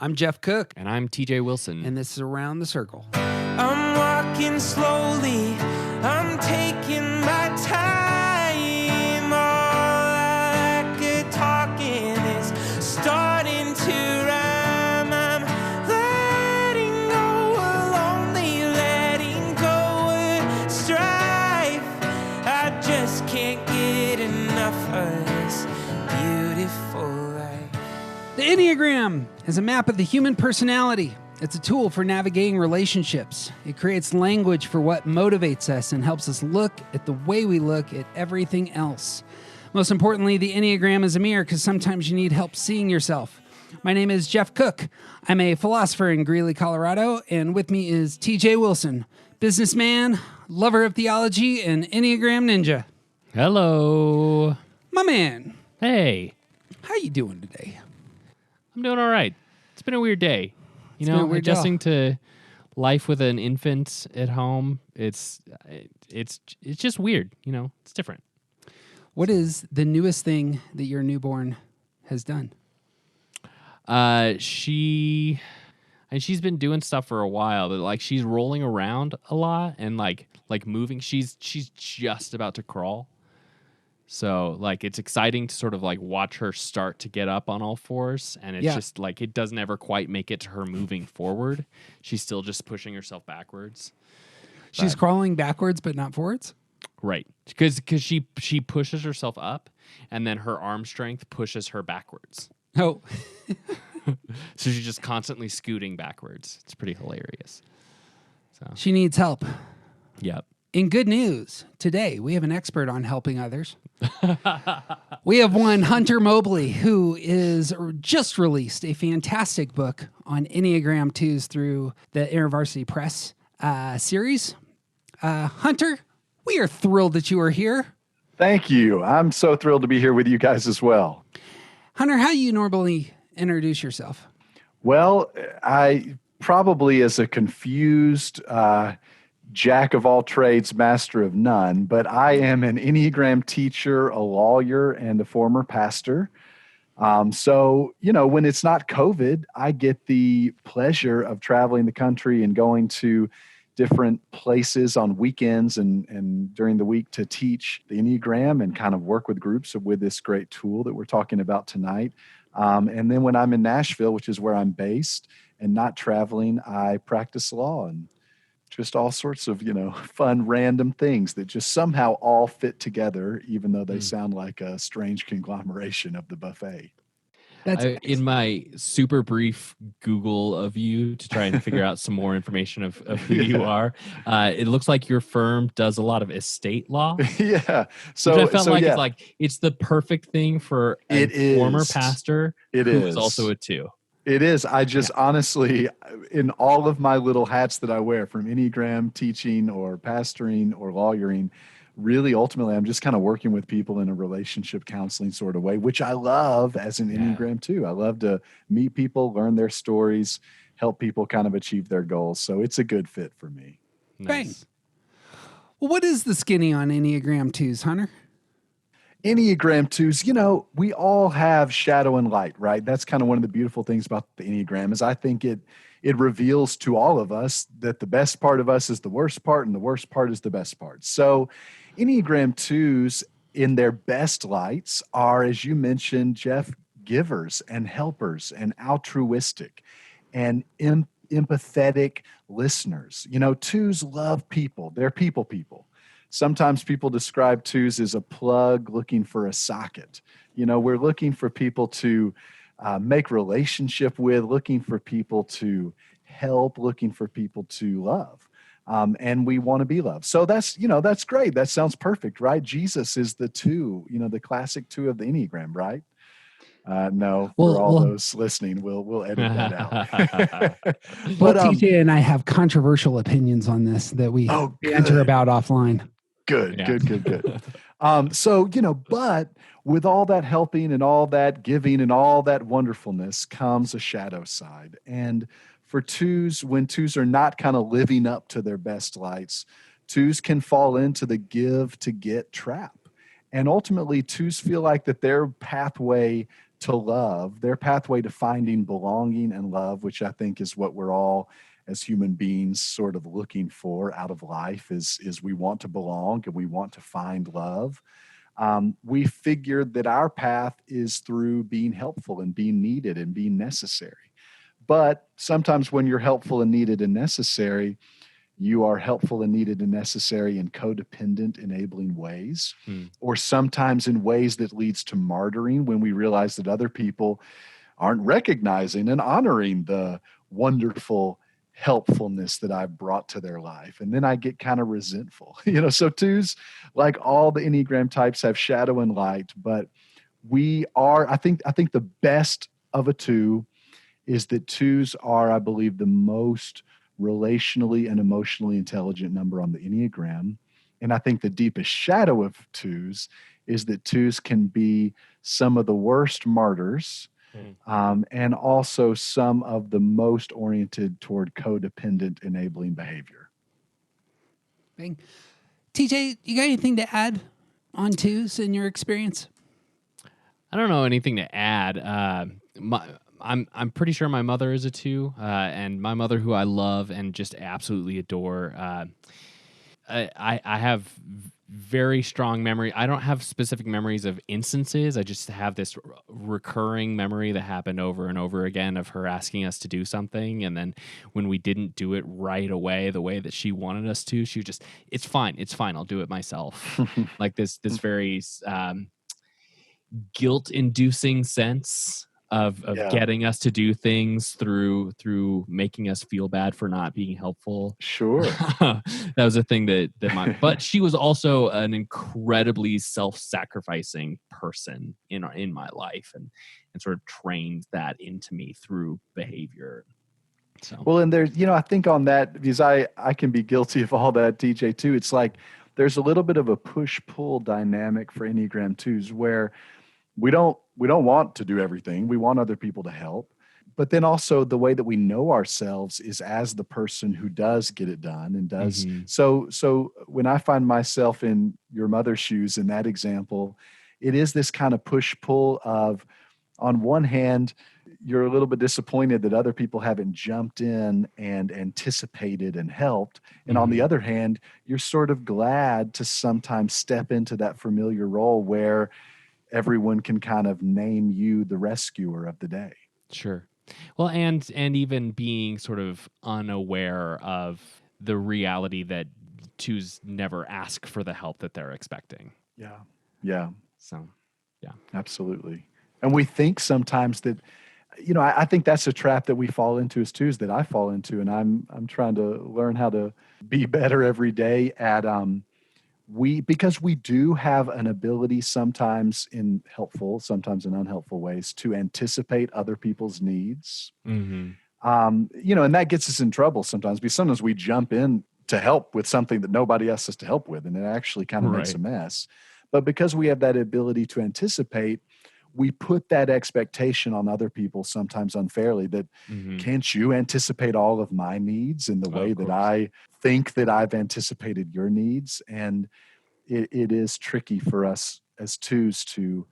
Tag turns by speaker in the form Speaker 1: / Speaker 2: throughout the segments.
Speaker 1: I'm Jeff Cook.
Speaker 2: And I'm TJ Wilson.
Speaker 1: And this is Around the Circle.
Speaker 3: I'm walking slowly. I'm taking my time. All I could talking is starting to rhyme. I'm letting go of lonely, letting go of strife. I just can't get enough of this beautiful life.
Speaker 1: The Enneagram is a map of the human personality. It's a tool for navigating relationships. It creates language for what motivates us and helps us look at the way we look at everything else. Most importantly, the Enneagram is a mirror because sometimes you need help seeing yourself. My name is Jeff Cook. I'm a philosopher in Greeley, Colorado, and with me is TJ Wilson, businessman, lover of theology, and Enneagram ninja.
Speaker 2: Hello.
Speaker 1: My man.
Speaker 2: Hey.
Speaker 1: How you doing today?
Speaker 2: I'm doing all right. It's been a weird day. You know, adjusting to life with an infant at home, it's just weird, you know. It's different.
Speaker 1: What is the newest thing that your newborn has done?
Speaker 2: She's been doing stuff for a while, but like she's rolling around a lot and like moving. She's just about to crawl. So, like, it's exciting to sort of, like, watch her start to get up on all fours, and it's just, like, it doesn't ever quite make it to her moving forward. She's still just pushing herself backwards.
Speaker 1: She's crawling backwards, but not forwards?
Speaker 2: Right. Because she pushes herself up, and then her arm strength pushes her backwards.
Speaker 1: Oh.
Speaker 2: So she's just constantly scooting backwards. It's pretty hilarious. So
Speaker 1: she needs help.
Speaker 2: Yep.
Speaker 1: In good news, today we have an expert on helping others. We have one, Hunter Mobley, who is just released a fantastic book on Enneagram 2s through the Intervarsity Press series. Hunter, we are thrilled that you are here.
Speaker 4: Thank you. I'm so thrilled to be here with you guys as well.
Speaker 1: Hunter, how do you normally introduce yourself?
Speaker 4: Well, I probably as a confused jack of all trades, master of none, but I am an Enneagram teacher, a lawyer, and a former pastor. So, you know, when it's not COVID, I get the pleasure of traveling the country and going to different places on weekends and during the week to teach the Enneagram and kind of work with groups with this great tool that we're talking about tonight. And then when I'm in Nashville, which is where I'm based and not traveling, I practice law and just all sorts of, you know, fun, random things that just somehow all fit together, even though they sound like a strange conglomeration of the buffet.
Speaker 2: In my super brief Google of you to try and figure out some more information of who you are, it looks like your firm does a lot of estate law.
Speaker 4: Yeah. So
Speaker 2: which I felt it's the perfect thing for a former pastor
Speaker 4: who
Speaker 2: is also a 2.
Speaker 4: It is. I just honestly, in all of my little hats that I wear, from Enneagram teaching or pastoring or lawyering, really ultimately I'm just kind of working with people in a relationship counseling sort of way, which I love as an Enneagram too. I love to meet people, learn their stories, help people kind of achieve their goals. So it's a good fit for me.
Speaker 2: Nice.
Speaker 1: Well, what is the skinny on Enneagram 2s, Hunter?
Speaker 4: Enneagram 2s, you know, we all have shadow and light, right? That's kind of one of the beautiful things about the Enneagram is I think it reveals to all of us that the best part of us is the worst part and the worst part is the best part. So Enneagram 2s in their best lights are, as you mentioned, Jeff, givers and helpers and altruistic and empathetic listeners. You know, 2s love people. They're people. Sometimes people describe 2s as a plug looking for a socket. You know, we're looking for people to make relationship with, looking for people to help, looking for people to love. And we want to be loved. So that's great. That sounds perfect, right? Jesus is the 2, you know, the classic 2 of the Enneagram, right? No, for all those listening, we'll edit that out.
Speaker 1: But TJ and I have controversial opinions on this that we banter about offline.
Speaker 4: Good. So, you know, but with all that helping and all that giving and all that wonderfulness comes a shadow side. And for 2s, when 2s are not kind of living up to their best lights, 2s can fall into the give to get trap. And ultimately, 2s feel like that their pathway to love, their pathway to finding belonging and love, which I think is what we're all as human beings sort of looking for out of life, is we want to belong and we want to find love. We figured that our path is through being helpful and being needed and being necessary. But sometimes when you're helpful and needed and necessary, you are helpful and needed and necessary in codependent enabling ways, or sometimes in ways that leads to martyring when we realize that other people aren't recognizing and honoring the wonderful helpfulness that I've brought to their life. And then I get kind of resentful. So twos, like all the Enneagram types, have shadow and light, but I think the best of a two is that twos are, I believe, the most relationally and emotionally intelligent number on the Enneagram. And I think the deepest shadow of twos is that twos can be some of the worst martyrs, and also some of the most oriented toward codependent enabling behavior.
Speaker 1: Bang. TJ, you got anything to add on twos in your experience?
Speaker 2: I don't know anything to add. I'm pretty sure my mother is a two, and my mother, who I love and just absolutely adore. I have very strong memory. I don't have specific memories of instances. I just have this recurring memory that happened over and over again of her asking us to do something, and then when we didn't do it right away, the way that she wanted us to, she would just, it's fine, I'll do it myself. Like this very guilt-inducing sense of getting us to do things through making us feel bad for not being helpful.
Speaker 4: Sure.
Speaker 2: That was a thing that but she was also an incredibly self-sacrificing person in my life, and sort of trained that into me through behavior. So,
Speaker 4: well, and there's, I think on that, because I can be guilty of all that, DJ, too. It's like there's a little bit of a push-pull dynamic for Enneagram 2s where we don't want to do everything. We want other people to help. But then also the way that we know ourselves is as the person who does get it done and does. So when I find myself in your mother's shoes in that example, it is this kind of push-pull of, on one hand, you're a little bit disappointed that other people haven't jumped in and anticipated and helped. And on the other hand, you're sort of glad to sometimes step into that familiar role where everyone can kind of name you the rescuer of the day.
Speaker 2: Sure. Well, and even being sort of unaware of the reality that twos never ask for the help that they're expecting.
Speaker 4: Yeah.
Speaker 2: So, yeah.
Speaker 4: Absolutely. And we think sometimes that, I think that's a trap that we fall into as twos, that I fall into, and I'm trying to learn how to be better every day at because we do have an ability sometimes in helpful, sometimes in unhelpful ways to anticipate other people's needs. And that gets us in trouble sometimes, because sometimes we jump in to help with something that nobody asked us to help with, and it actually kind of makes a mess. But because we have that ability to anticipate, we put that expectation on other people sometimes unfairly that, can't you anticipate all of my needs in the way that I think that I've anticipated your needs? And it is tricky for us as twos to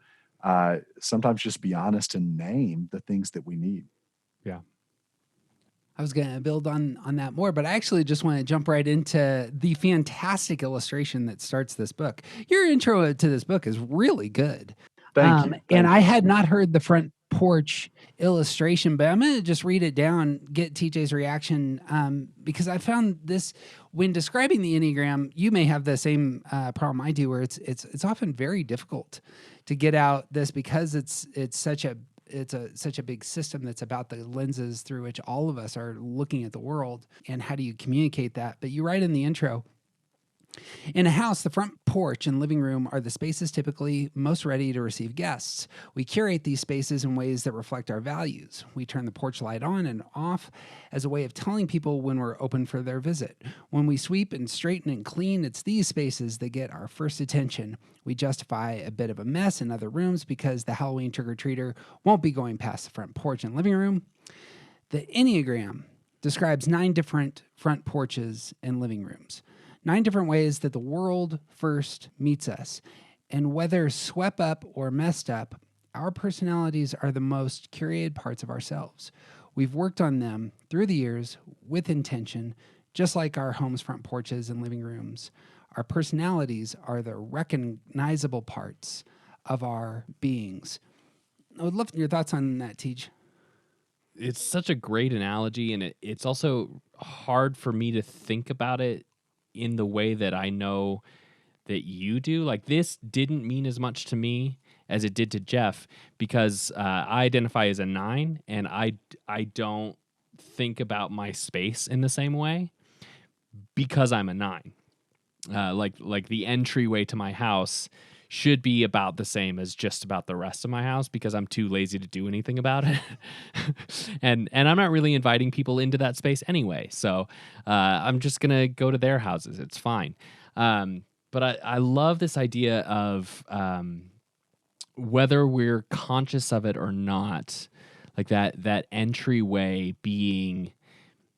Speaker 4: sometimes just be honest and name the things that we need.
Speaker 2: Yeah.
Speaker 1: I was going to build on that more, but I actually just want to jump right into the fantastic illustration that starts this book. Your intro to this book is really good.
Speaker 4: Thank you.
Speaker 1: And I had not heard the front porch illustration, but I'm going to just read it down, get TJ's reaction, because I found this when describing the Enneagram. You may have the same problem I do, where it's often very difficult to get out this, because it's such a big system that's about the lenses through which all of us are looking at the world, and how do you communicate that? But you write in the intro, in a house, the front porch and living room are the spaces typically most ready to receive guests. We curate these spaces in ways that reflect our values. We turn the porch light on and off as a way of telling people when we're open for their visit. When we sweep and straighten and clean, it's these spaces that get our first attention. We justify a bit of a mess in other rooms because the Halloween trick-or-treater won't be going past the front porch and living room. The Enneagram describes 9 different front porches and living rooms. 9 different ways that the world first meets us. And whether swept up or messed up, our personalities are the most curated parts of ourselves. We've worked on them through the years with intention, just like our homes' front porches and living rooms. Our personalities are the recognizable parts of our beings. I would love your thoughts on that, Tej.
Speaker 2: It's such a great analogy, and it's also hard for me to think about it in the way that I know that you do. Like, this didn't mean as much to me as it did to Jeff, because I identify as a 9, and I don't think about my space in the same way because I'm a 9. Like the entryway to my house should be about the same as just about the rest of my house, because I'm too lazy to do anything about it. and I'm not really inviting people into that space anyway. So I'm just going to go to their houses. It's fine. But I love this idea of whether we're conscious of it or not, like that entryway being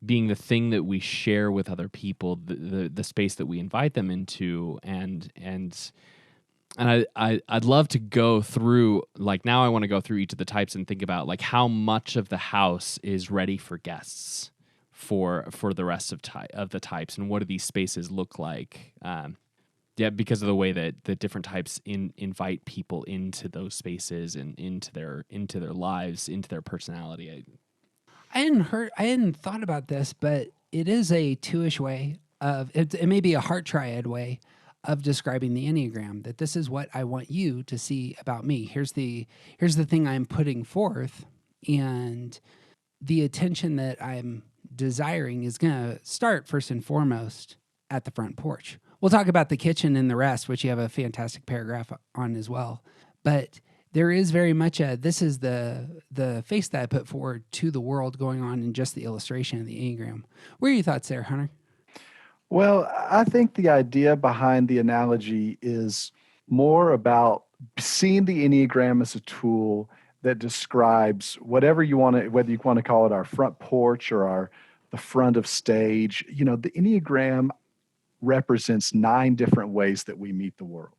Speaker 2: the thing that we share with other people, the space that we invite them into, and I'd love to go through, like, now I want to go through each of the types and think about, like, how much of the house is ready for guests for the rest of the types, and what do these spaces look like? Because of the way that the different types invite people into those spaces and into their lives, into their personality.
Speaker 1: I hadn't thought about this, but it is a 2-ish way of it may be a heart triad way of describing the Enneagram, that this is what I want you to see about me. Here's the thing I'm putting forth, and the attention that I'm desiring is going to start first and foremost at the front porch. We'll talk about the kitchen and the rest, which you have a fantastic paragraph on as well. But there is very much this is the face that I put forward to the world going on in just the illustration of the Enneagram. What are your thoughts there, Hunter?
Speaker 4: Well, I think the idea behind the analogy is more about seeing the Enneagram as a tool that describes whatever you want to, whether you want to call it our front porch or the front of stage. You know, the Enneagram represents 9 different ways that we meet the world.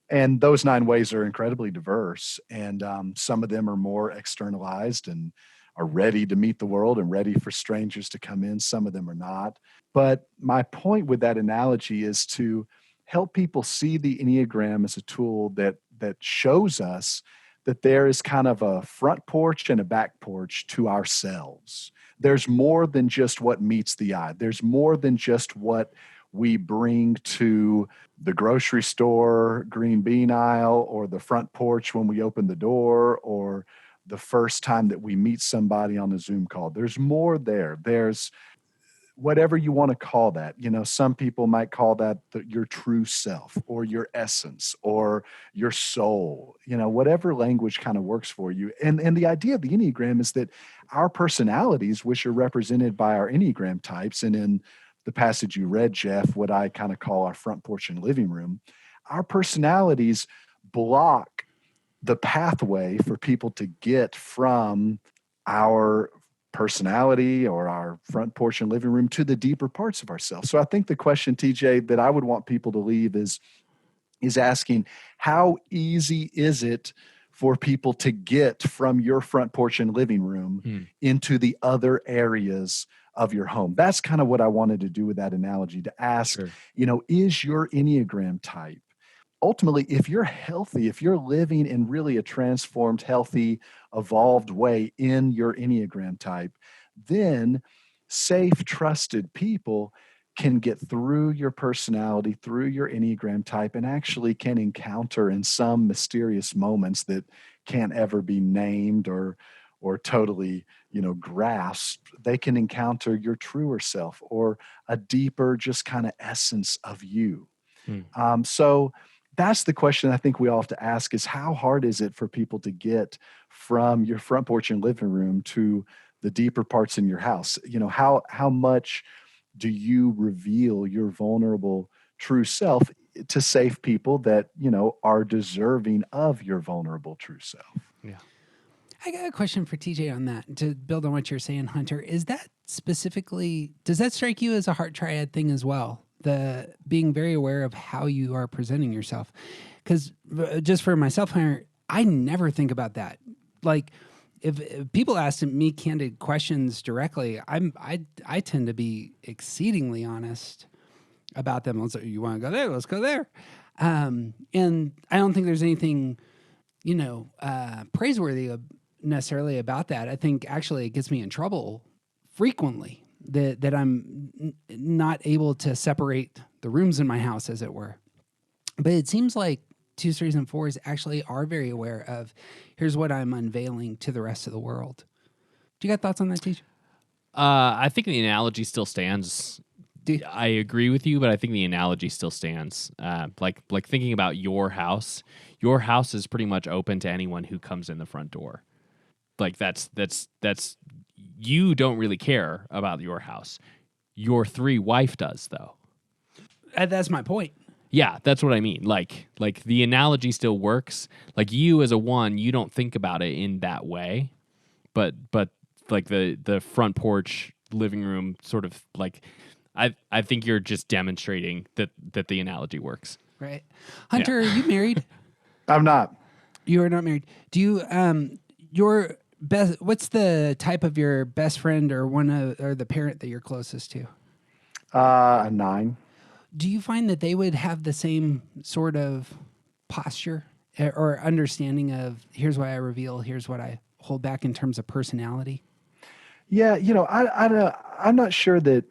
Speaker 4: And those 9 ways are incredibly diverse. And some of them are more externalized and are ready to meet the world and ready for strangers to come in. Some of them are not. But my point with that analogy is to help people see the Enneagram as a tool that shows us that there is kind of a front porch and a back porch to ourselves. There's more than just what meets the eye. There's more than just what we bring to the grocery store, green bean aisle, or the front porch when we open the door, or the first time that we meet somebody on a Zoom call. There's more there. There's whatever you want to call that. You know, some people might call that your true self, or your essence, or your soul, you know, whatever language kind of works for you. And the idea of the Enneagram is that our personalities, which are represented by our Enneagram types, and in the passage you read, Jeff, what I kind of call our front porch and living room, our personalities block the pathway for people to get from our personality or our front porch and living room to the deeper parts of ourselves. So I think the question, TJ, that I would want people to leave is asking, how easy is it for people to get from your front porch and living room into the other areas of your home? That's kind of what I wanted to do with that analogy, to ask,
Speaker 2: Sure.
Speaker 4: you know, is your Enneagram type, ultimately, if you're healthy, if you're living in really a transformed, healthy, evolved way in your Enneagram type, then safe, trusted people can get through your personality, through your Enneagram type, and actually can encounter in some mysterious moments that can't ever be named or totally, you know, grasped. They can encounter your truer self, or a deeper just kind of essence of you. So that's the question I think we all have to ask, is how hard is it for people to get from your front porch and living room to the deeper parts in your house? You know, how much do you reveal your vulnerable true self to safe people that, you know, are deserving of your vulnerable true self?
Speaker 2: Yeah.
Speaker 1: I got a question for TJ on that, to build on what you're saying, Hunter. Is that specifically, does that strike you as a heart triad thing as well? The being very aware of how you are presenting yourself? Because just for myself, Hunter, I never think about that. Like, if people ask me candid questions directly, I tend to be exceedingly honest about them. Let's say, you want to go there? Let's go there. And I don't think there's anything, praiseworthy necessarily about that. I think actually it gets me in trouble frequently that I'm not able to separate the rooms in my house, as it were. But it seems like 2s, 3s, and 4s actually are very aware of, here's what I'm unveiling to the rest of the world. Do you got thoughts on that, Teach?
Speaker 2: I think the analogy still stands. I agree with you, but I think the analogy still stands. Like thinking about your house is pretty much open to anyone who comes in the front door. Like that's you don't really care about your house. Your 3 wife does, though.
Speaker 1: That's my point.
Speaker 2: Yeah, that's what I mean. Like the analogy still works. Like you as a 1, you don't think about it in that way, but like the front porch, living room, sort of like. I think you're just demonstrating that the analogy works.
Speaker 1: Right. Hunter, are you married?
Speaker 4: I'm not.
Speaker 1: You are not married. Do you your best what's the type of your best friend or or the parent that you're closest to?
Speaker 4: A 9.
Speaker 1: Do you find that they would have the same sort of posture or understanding of, here's what I reveal, here's what I hold back in terms of personality?
Speaker 4: Yeah, I'm not sure that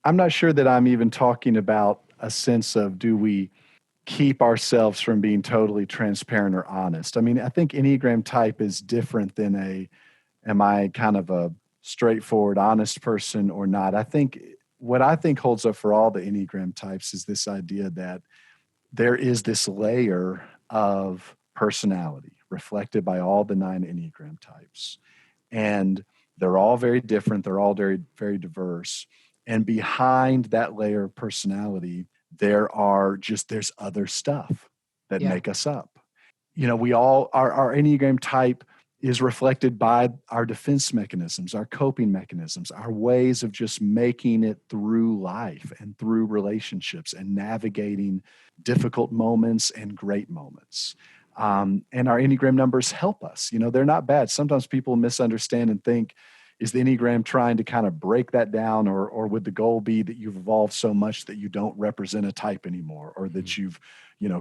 Speaker 4: I'm even talking about a sense of, do we keep ourselves from being totally transparent or honest? I mean, I think Enneagram type is different than am I kind of a straightforward, honest person or not? What I think holds up for all the Enneagram types is this idea that there is this layer of personality reflected by all the 9 Enneagram types. And they're all very different. They're all very, very diverse. And behind that layer of personality, there's other stuff that make us up. We all, our Enneagram type is reflected by our defense mechanisms, our coping mechanisms, our ways of just making it through life and through relationships and navigating difficult moments and great moments. And our Enneagram numbers help us. They're not bad. Sometimes people misunderstand and think, is the Enneagram trying to kind of break that down, or would the goal be that you've evolved so much that you don't represent a type anymore, or that you've,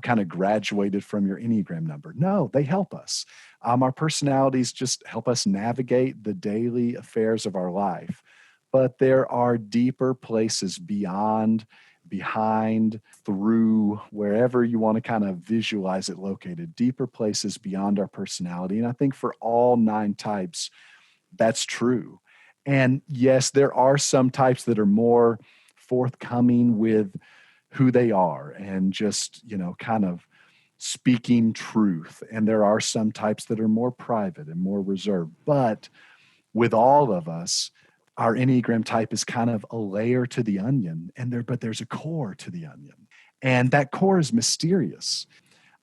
Speaker 4: kind of graduated from your Enneagram number? No, they help us. Our personalities just help us navigate the daily affairs of our life. But there are deeper places beyond, behind, through, wherever you want to kind of visualize it located, deeper places beyond our personality. And I think for all 9 types, that's true. And yes, there are some types that are more forthcoming with who they are and just, kind of speaking truth. And there are some types that are more private and more reserved. But with all of us, our Enneagram type is kind of a layer to the onion, but there's a core to the onion. And that core is mysterious.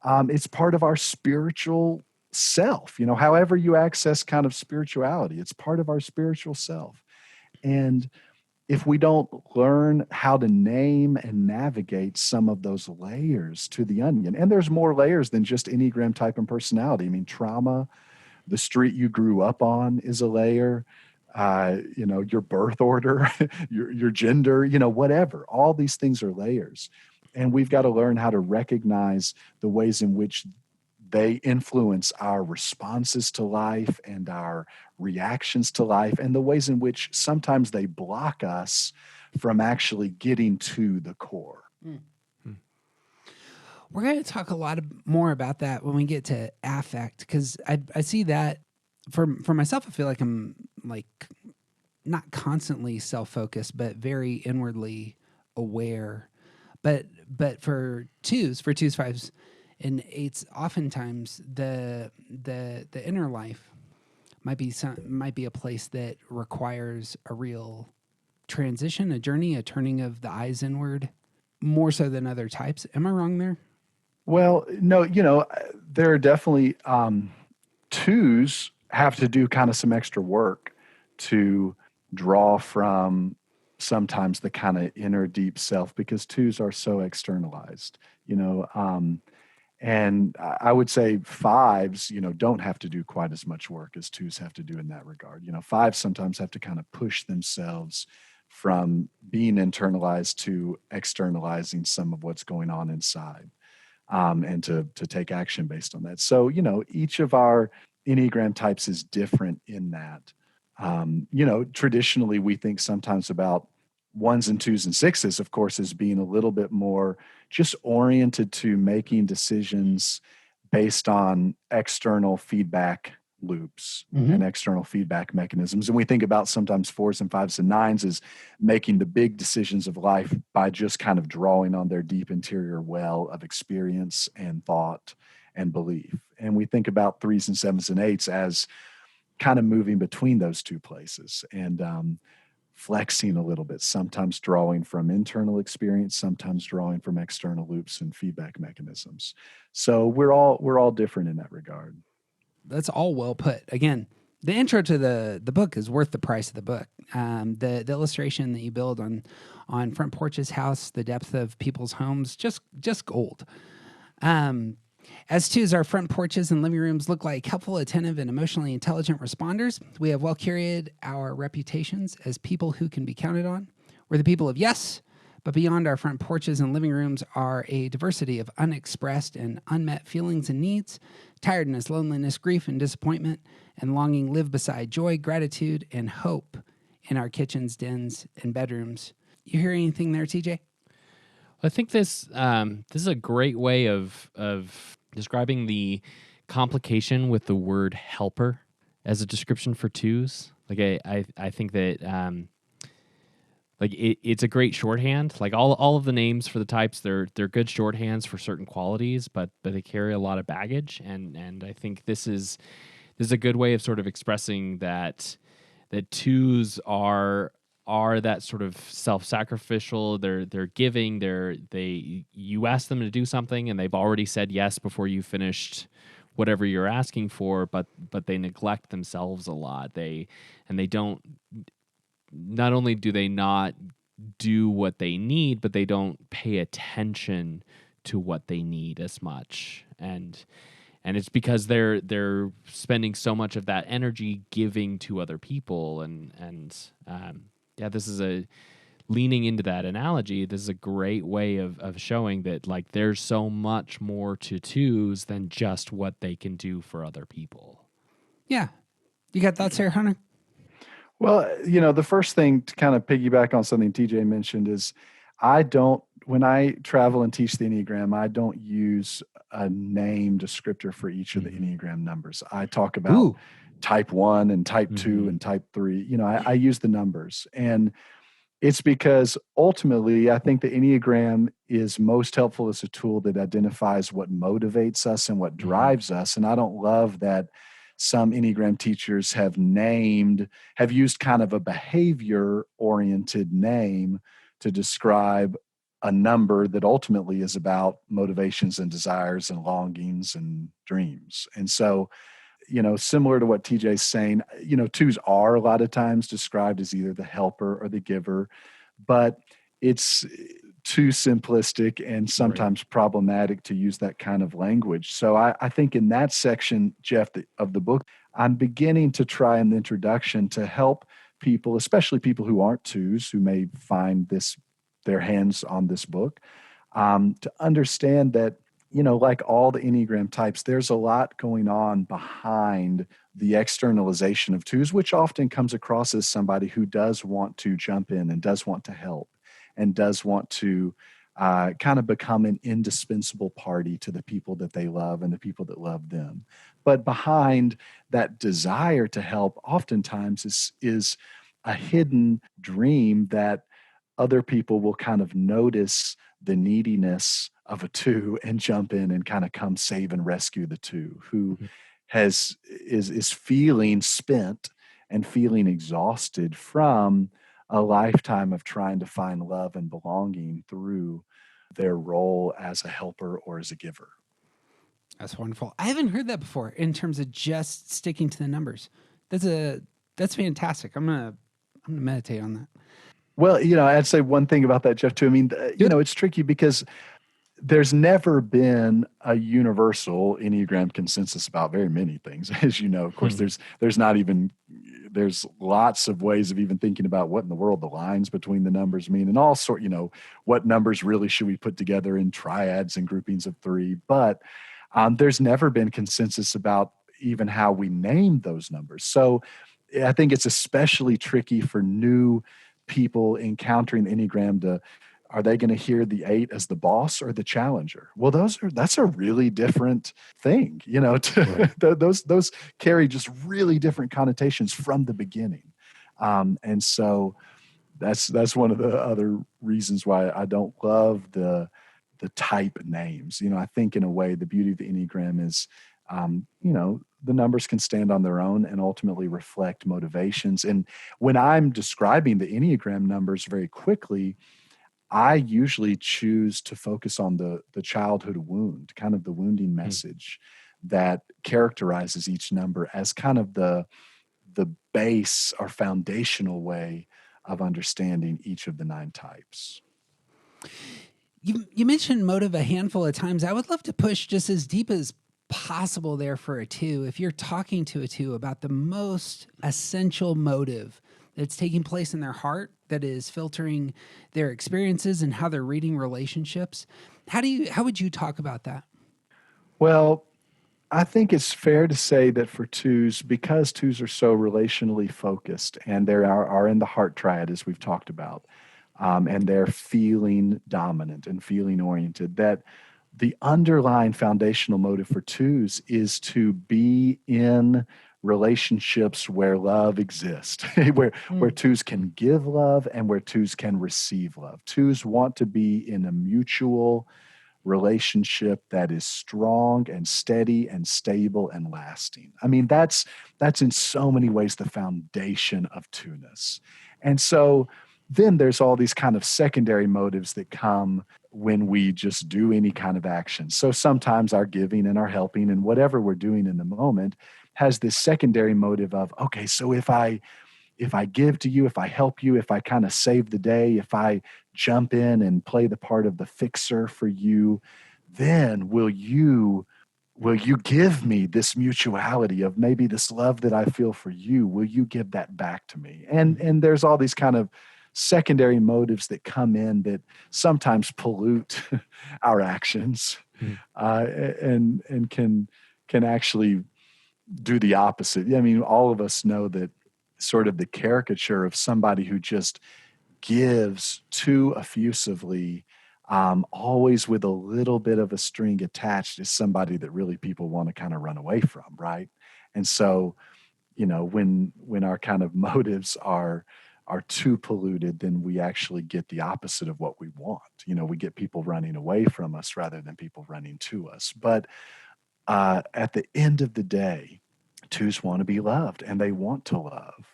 Speaker 4: It's part of our spiritual self, however you access kind of spirituality, it's part of our spiritual self. And if we don't learn how to name and navigate some of those layers to the onion, and there's more layers than just Enneagram type and personality. I mean, trauma, the street you grew up on is a layer, your birth order, your gender, whatever, all these things are layers. And we've got to learn how to recognize the ways in which they influence our responses to life and our reactions to life, and the ways in which sometimes they block us from actually getting to the core.
Speaker 1: We're going to talk a lot more about that when we get to affect, because I see that for myself. I feel like I'm like not constantly self-focused, but very inwardly aware. But for 2s, 5s, and 8s, oftentimes the inner life might be a place that requires a real transition, a journey, a turning of the eyes inward, more so than other types. Am I wrong there?
Speaker 4: Well, no, there are definitely 2s have to do kind of some extra work to draw from sometimes the kind of inner deep self, because 2s are so externalized, And I would say fives, don't have to do quite as much work as twos have to do in that regard. Fives sometimes have to kind of push themselves from being internalized to externalizing some of what's going on inside, and to take action based on that. So, each of our Enneagram types is different in that. Traditionally, we think sometimes about ones and twos and sixes, of course, as being a little bit more just oriented to making decisions based on external feedback loops and external feedback mechanisms. And we think about sometimes fours and fives and nines as making the big decisions of life by just kind of drawing on their deep interior well of experience and thought and belief. And we think about threes and sevens and eights as kind of moving between those two places and flexing a little bit, sometimes drawing from internal experience, sometimes drawing from external loops and feedback mechanisms. So we're all different in that regard.
Speaker 1: That's all well put. Again, the intro to the book is worth the price of the book. The illustration that you build on Front Porch's house, the depth of people's homes, just gold. As twos, our front porches and living rooms look like helpful, attentive, and emotionally intelligent responders. We have well curated our reputations as people who can be counted on. We're the people of yes, but beyond our front porches and living rooms are a diversity of unexpressed and unmet feelings and needs. Tiredness, loneliness, grief, and disappointment, and longing live beside joy, gratitude, and hope in our kitchens, dens, and bedrooms. You hear anything there, TJ?
Speaker 2: I think this is a great way of describing the complication with the word helper as a description for twos. Like I think that it's a great shorthand. Like all of the names for the types, they're good shorthands for certain qualities, but they carry a lot of baggage. And I think this is a good way of sort of expressing that twos are that sort of self-sacrificial. They're giving. You ask them to do something and they've already said yes before you finished whatever you're asking for, but they neglect themselves a lot. They don't. Not only do they not do what they need, but they don't pay attention to what they need as much. And it's because they're spending so much of that energy giving to other people. This is leaning into that analogy. This is a great way of showing that like there's so much more to twos than just what they can do for other people.
Speaker 1: Yeah. You got thoughts here, Hunter?
Speaker 4: Well, the first thing to kind of piggyback on something TJ mentioned is when I travel and teach the Enneagram, I don't use a name descriptor for each of the Enneagram numbers. I talk about type 1 and type 2 and type 3. I use the numbers. And it's because ultimately, I think the Enneagram is most helpful as a tool that identifies what motivates us and what drives us. And I don't love that some Enneagram teachers have used kind of a behavior-oriented name to describe a number that ultimately is about motivations and desires and longings and dreams. And so, similar to what TJ's saying, twos are a lot of times described as either the helper or the giver, but it's too simplistic and sometimes problematic to use that kind of language. So I think in that section, Jeff, of the book, I'm beginning to try in the introduction to help people, especially people who aren't twos, who may find their hands on this book, to understand that, like all the Enneagram types, there's a lot going on behind the externalization of twos, which often comes across as somebody who does want to jump in and does want to help and does want to kind of become an indispensable party to the people that they love and the people that love them. But behind that desire to help oftentimes is a hidden dream that other people will kind of notice the neediness of a two and jump in and kind of come save and rescue the two who is feeling spent and feeling exhausted from a lifetime of trying to find love and belonging through their role as a helper or as a giver.
Speaker 1: That's wonderful. I haven't heard that before in terms of just sticking to the numbers. That's fantastic. I'm gonna meditate on that.
Speaker 4: Well, I'd say one thing about that, Jeff, too. I mean, it's tricky because there's never been a universal Enneagram consensus about very many things, as you know. Of course, there's lots of ways of even thinking about what in the world the lines between the numbers mean, and all sort, what numbers really should we put together in triads and groupings of three. But there's never been consensus about even how we name those numbers. So I think it's especially tricky for new people encountering the Enneagram. Are they going to hear the 8 as the boss or the challenger? Well, that's a really different thing,
Speaker 2: Right.
Speaker 4: those carry just really different connotations from the beginning. And so that's one of the other reasons why I don't love the type names. I think in a way, the beauty of the Enneagram is, the numbers can stand on their own and ultimately reflect motivations. And when I'm describing the Enneagram numbers very quickly, I usually choose to focus on the childhood wound, kind of the wounding message that characterizes each number as kind of the base or foundational way of understanding each of the 9 types.
Speaker 1: You mentioned motive a handful of times. I would love to push just as deep as possible there for a 2. If you're talking to a 2 about the most essential motive that's taking place in their heart, that is filtering their experiences and how they're reading relationships, how would you talk about that?
Speaker 4: Well, I think it's fair to say that for 2s, because 2s are so relationally focused and they are in the heart triad, as we've talked about, and they're feeling dominant and feeling oriented, that the underlying foundational motive for 2s is to be in relationships where love exists, where 2s can give love and where 2s can receive love. 2s want to be in a mutual relationship that is strong and steady and stable and lasting. I mean, that's in so many ways the foundation of 2ness. And so then there's all these kind of secondary motives that come when we just do any kind of action. So sometimes our giving and our helping and whatever we're doing in the moment has this secondary motive of, okay, so if I give to you, if I help you, if I kind of save the day, if I jump in and play the part of the fixer for you, then will you give me this mutuality of maybe this love that I feel for you? Will you give that back to me? And there's all these kind of secondary motives that come in that sometimes pollute our actions, and can actually do the opposite. I mean, all of us know that sort of the caricature of somebody who just gives too effusively, always with a little bit of a string attached, is somebody that really people want to kind of run away from, right? And so, when our kind of motives are too polluted, then we actually get the opposite of what we want. We get people running away from us rather than people running to us. But at the end of the day, 2s want to be loved and they want to love.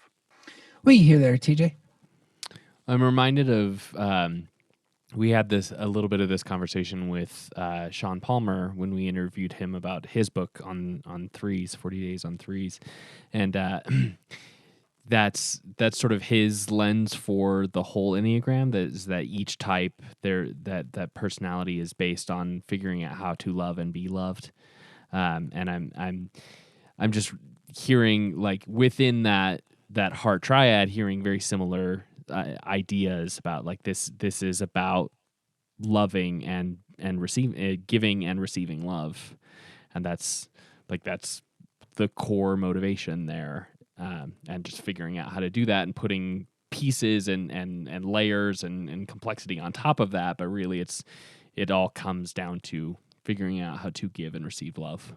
Speaker 1: What do you hear there, TJ?
Speaker 2: I'm reminded of we had a little bit of this conversation with Sean Palmer when we interviewed him about his book on threes, 40 Days on Threes, and that's sort of his lens for the whole Enneagram. That each type that personality is based on figuring out how to love and be loved, and I'm just hearing, like, within that heart triad, hearing very similar ideas about, like, this is about loving and receiving, giving and receiving love, and that's the core motivation there, and just figuring out how to do that and putting pieces and layers and complexity on top of that. But really, it all comes down to figuring out how to give and receive love.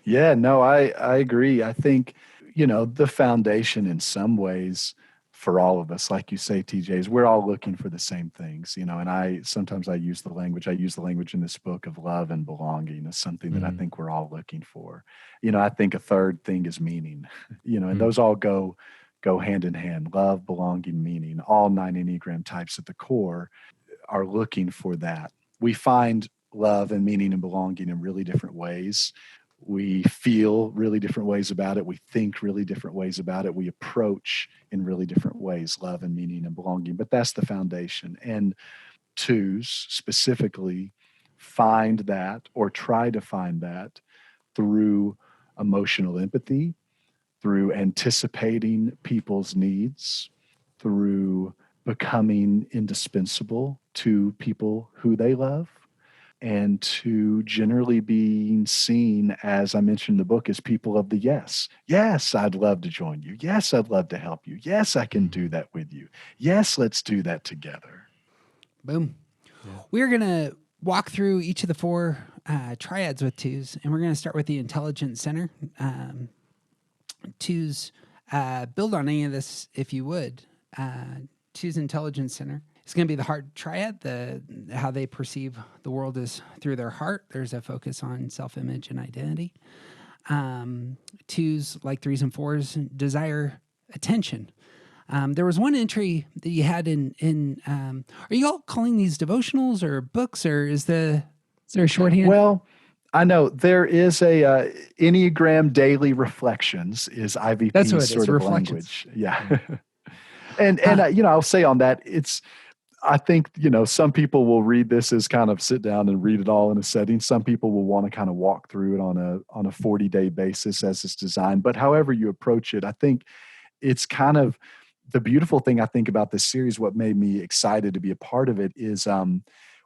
Speaker 4: Yeah, no, I agree. I think, the foundation in some ways for all of us, like you say, TJ, is we're all looking for the same things, and I use the language in this book of love and belonging as something that I think we're all looking for. I think a third thing is meaning, and those all go hand in hand: love, belonging, meaning. All 9 Enneagram types at the core are looking for that. We find love and meaning and belonging in really different ways. We feel really different ways about it. We think really different ways about it. We approach in really different ways love and meaning and belonging. But that's the foundation. And twos specifically find that or try to find that through emotional empathy, through anticipating people's needs, through becoming indispensable to people who they love, and to generally being seen, as I mentioned in the book, as people of the yes. Yes, I'd love to join you. Yes, I'd love to help you. Yes, I can do that with you. Yes, let's do that together.
Speaker 1: Boom. Yeah. We're going to walk through each of the four triads with twos, and we're going to start with the intelligence center. Twos, build on any of this if you would. Twos intelligence center. It's going to be the heart triad, how they perceive the world is through their heart. There's a focus on self-image and identity. Twos, like threes and fours, desire attention. There was one entry that you had in are you all calling these devotionals or books, or is there a shorthand?
Speaker 4: Well, I know there is a Enneagram Daily Reflections is IVP's
Speaker 1: That's what it
Speaker 4: sort
Speaker 1: is,
Speaker 4: of
Speaker 1: reflections.
Speaker 4: language. Yeah. and I'll say on that, I think, some people will read this as kind of sit down and read it all in a setting. Some people will want to kind of walk through it on a 40-day basis as it's designed. But however you approach it, I think it's kind of the beautiful thing I think about this series, what made me excited to be a part of it is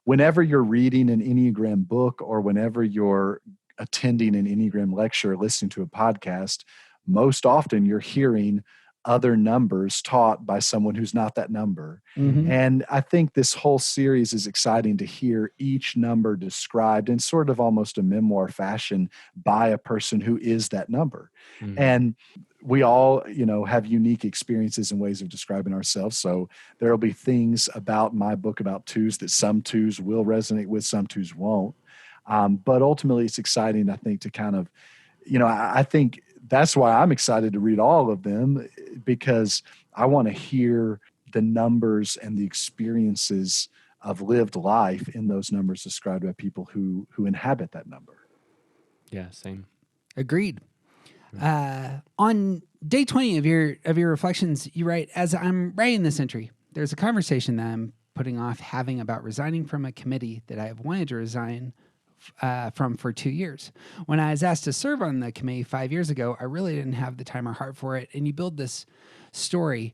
Speaker 4: whenever you're reading an Enneagram book or whenever you're attending an Enneagram lecture or listening to a podcast, most often you're hearing other numbers taught by someone who's not that number. Mm-hmm. And I think this whole series is exciting to hear each number described in sort of almost a memoir fashion by a person who is that number. Mm-hmm. And we all, have unique experiences and ways of describing ourselves. So there'll be things about my book about twos that some twos will resonate with, some twos won't. But ultimately it's exciting, I think, to kind of, I think that's why I'm excited to read all of them, because I want to hear the numbers and the experiences of lived life in those numbers described by people who inhabit that number.
Speaker 2: Yeah, same.
Speaker 1: Agreed. On day 20 of your reflections, you write, as I'm writing this entry, there's a conversation that I'm putting off having about resigning from a committee that I have wanted to resign from for 2 years. When I was asked to serve on the committee 5 years ago, I really didn't have the time or heart for it. And you build this story.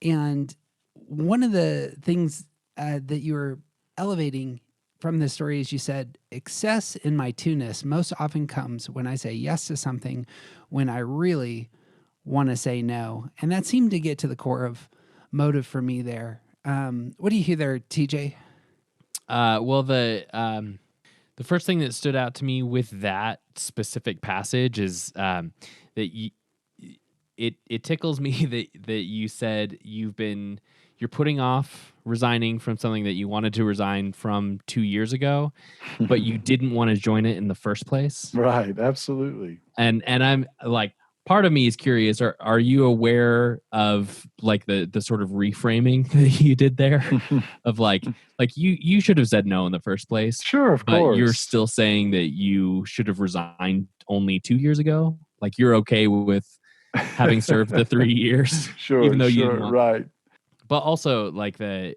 Speaker 1: And one of the things that you were elevating from this story is you said, excess in my two-ness most often comes when I say yes to something when I really want to say no. And that seemed to get to the core of motive for me there. What do you hear there, TJ?
Speaker 2: Well, the first thing that stood out to me with that specific passage is that it tickles me that you said you're putting off resigning from something that you wanted to resign from 2 years ago, but you didn't want to join it in the first place.
Speaker 4: Right, absolutely.
Speaker 2: And I'm like, part of me is curious, are you aware of like the sort of reframing that you did there of like you should have said no in the first place.
Speaker 4: Sure, of
Speaker 2: but
Speaker 4: course.
Speaker 2: You're still saying that you should have resigned only 2 years ago? Like you're okay with having served the 3 years,
Speaker 4: sure,
Speaker 2: even though you didn't want
Speaker 4: right.
Speaker 2: But also like there's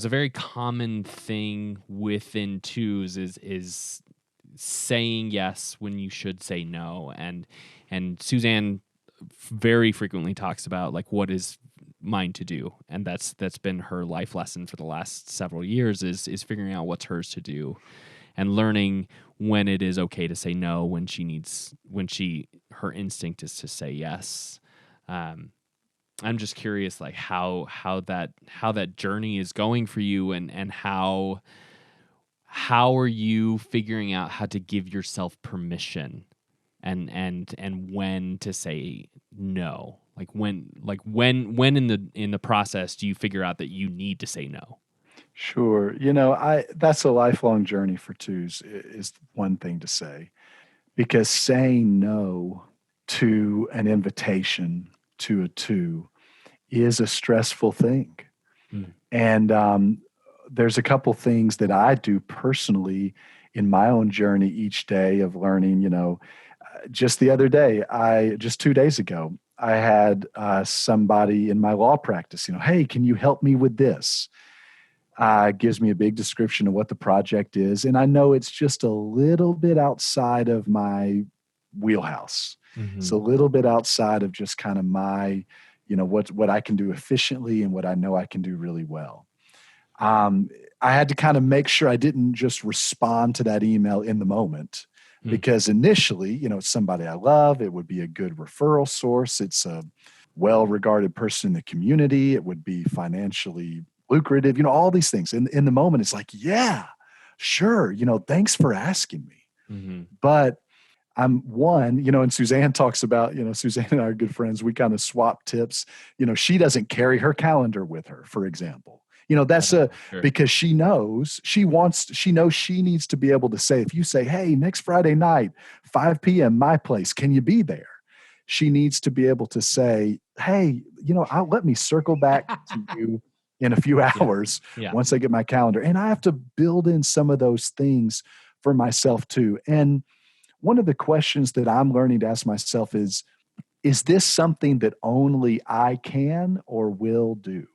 Speaker 2: a very common thing within twos is saying yes when you should say no. And Suzanne very frequently talks about like what is mine to do. And that's been her life lesson for the last several years is figuring out what's hers to do and learning when it is okay to say no, when her instinct is to say yes. I'm just curious like how that journey is going for you and how are you figuring out how to give yourself permission and when to say no? Like when in the process do you figure out that you need to say no?
Speaker 4: Sure. That's a lifelong journey for twos is one thing to say, because saying no to an invitation to a two is a stressful thing. And there's a couple things that I do personally in my own journey each day of learning. Just the other day, just 2 days ago, I had somebody in my law practice, hey, can you help me with this? gives me a big description of what the project is. And I know it's just a little bit outside of my wheelhouse. It's a little bit outside of just kind of my, what I can do efficiently and what I know I can do really well. I had to kind of make sure I didn't just respond to that email in the moment, because initially, it's somebody I love. It would be a good referral source. It's a well-regarded person in the community. It would be financially lucrative, all these things. In the moment, it's like, yeah, sure. Thanks for asking me. But I'm one, and Suzanne talks about, Suzanne and I are good friends. We kind of swap tips. She doesn't carry her calendar with her, for example. That's because she knows she needs to be able to say, if you say, hey, next Friday night, 5 p.m., my place, can you be there? She needs to be able to say, hey, let me circle back to you in a few hours once I get my calendar. And I have to build in some of those things for myself too. And one of the questions that I'm learning to ask myself is this something that only I can or will do?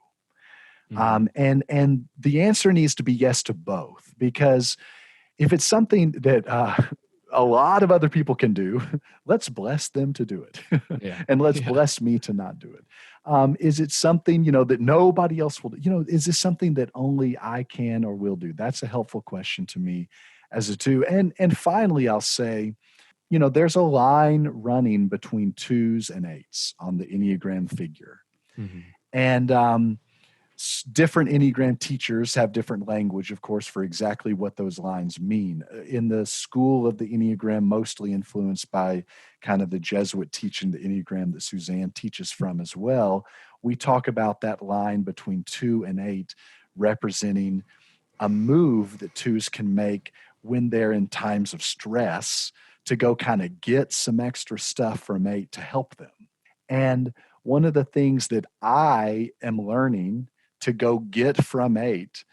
Speaker 4: And the answer needs to be yes to both, because if it's something that a lot of other people can do, let's bless them to do it. And let's bless me to not do it. Is it something, that nobody else will do? Is this something that only I can or will do? That's a helpful question to me as a two. And finally, I'll say, there's a line running between 2s and 8s on the Enneagram figure. And different Enneagram teachers have different language, of course, for exactly what those lines mean. In the school of the Enneagram, mostly influenced by kind of the Jesuit teaching, the Enneagram that Suzanne teaches from as well, we talk about that line between 2 and 8 representing a move that 2s can make when they're in times of stress to go kind of get some extra stuff from 8 to help them. And one of the things that I am learning to go get from 8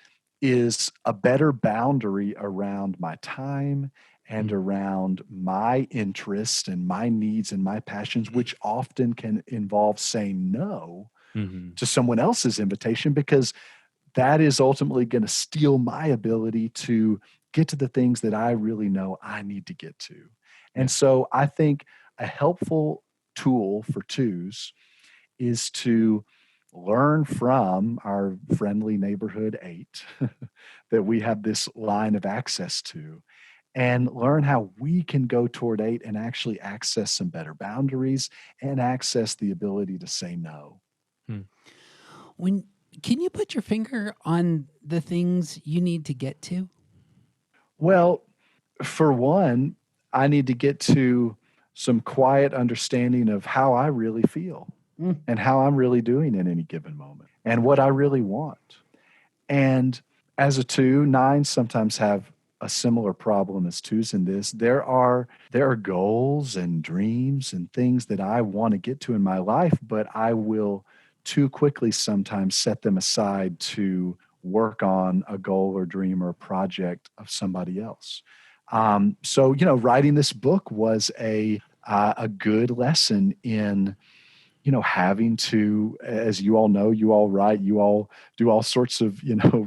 Speaker 4: is a better boundary around my time and around my interests and my needs and my passions, which often can involve saying no to someone else's invitation, because that is ultimately going to steal my ability to get to the things that I really know I need to get to. And so I think a helpful tool for 2s is to learn from our friendly neighborhood 8 that we have this line of access to, and learn how we can go toward 8 and actually access some better boundaries and access the ability to say no.
Speaker 1: Can you put your finger on the things you need to get to?
Speaker 4: Well, for one, I need to get to some quiet understanding of how I really feel and how I'm really doing in any given moment and what I really want. And as a 2, 9s sometimes have a similar problem as 2s in this. There are goals and dreams and things that I want to get to in my life, but I will too quickly sometimes set them aside to work on a goal or dream or a project of somebody else. So, writing this book was a good lesson in, having to, as you all know, you all write, you all do all sorts of,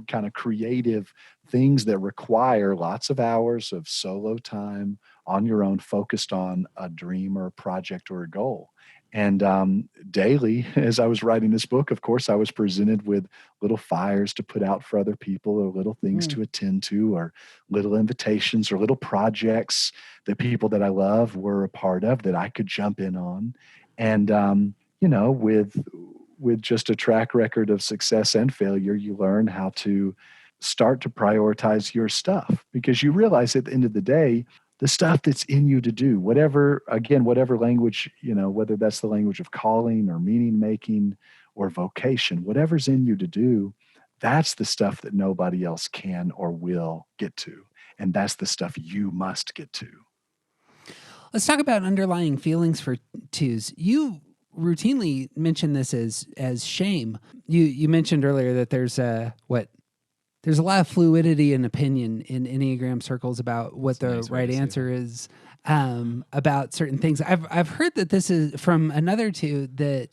Speaker 4: kind of creative things that require lots of hours of solo time on your own, focused on a dream or a project or a goal. And daily, as I was writing this book, of course, I was presented with little fires to put out for other people, or little things to attend to, or little invitations, or little projects that people that I love were a part of that I could jump in on. And, with just a track record of success and failure, you learn how to start to prioritize your stuff, because you realize at the end of the day, the stuff that's in you to do, whatever language, whether that's the language of calling or meaning making or vocation, whatever's in you to do, that's the stuff that nobody else can or will get to. And that's the stuff you must get to.
Speaker 1: Let's talk about underlying feelings for 2s. You routinely mention this as shame. You mentioned earlier that there's a lot of fluidity and opinion in Enneagram circles about what the right answer is about certain things. I've heard that this is from another 2 that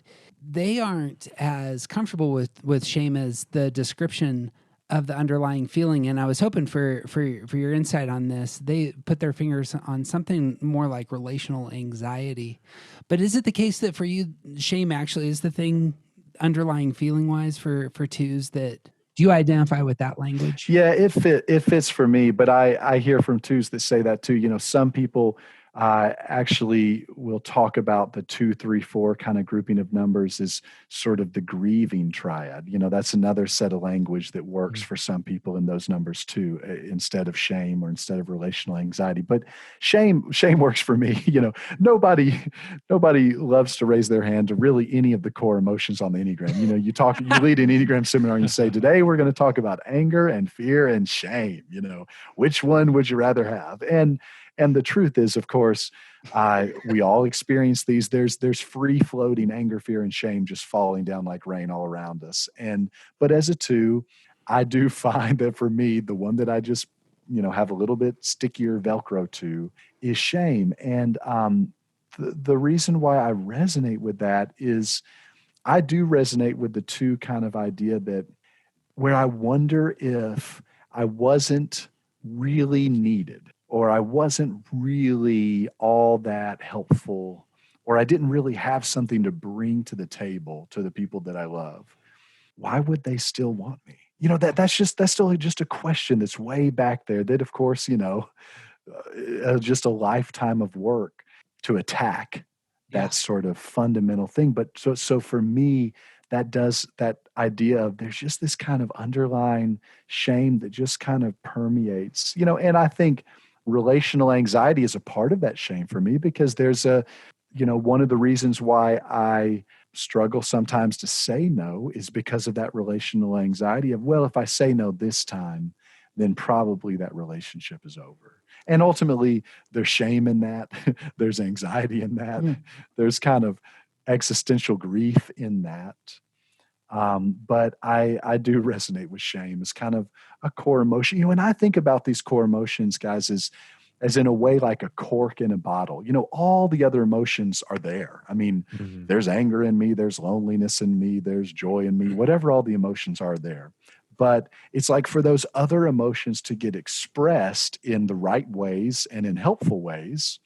Speaker 1: they aren't as comfortable with shame as the description of the underlying feeling. And I was hoping for your insight on this. They put their fingers on something more like relational anxiety. But is it the case that for you, shame actually is the thing underlying feeling wise for twos? That do you identify with that language?
Speaker 4: Yeah, it fits for me, but I hear from twos that say that too. You know, some people actually will talk about the 2, 3, 4 kind of grouping of numbers as sort of the grieving triad. You know, that's another set of language that works for some people in those numbers too, instead of shame or instead of relational anxiety. But shame works for me. You know, nobody loves to raise their hand to really any of the core emotions on the Enneagram. You know, you lead an Enneagram seminar and you say, today we're going to talk about anger and fear and shame. You know, which one would you rather have? And the truth is, of course, we all experience these. There's free floating anger, fear, and shame just falling down like rain all around us. But as a 2, I do find that for me, the one that I just, you know, have a little bit stickier Velcro to is shame. And the reason why I resonate with that is I do resonate with the 2 kind of idea that where I wonder if I wasn't really needed, or I wasn't really all that helpful, or I didn't really have something to bring to the table to the people that I love, why would they still want me? You know, that's still just a question that's way back there that, of course, you know, just a lifetime of work to attack that sort of fundamental thing. But so for me, that idea of there's just this kind of underlying shame that just kind of permeates, you know, and I think relational anxiety is a part of that shame for me, because there's one of the reasons why I struggle sometimes to say no is because of that relational anxiety of, well, if I say no this time, then probably that relationship is over. And ultimately, there's shame in that. There's anxiety in that. There's kind of existential grief in that. But I do resonate with shame as kind of a core emotion. You know, and I think about these core emotions, guys, as in a way like a cork in a bottle. You know, all the other emotions are there. I mean, there's anger in me, there's loneliness in me, there's joy in me, whatever all the emotions are there. But it's like for those other emotions to get expressed in the right ways and in helpful ways,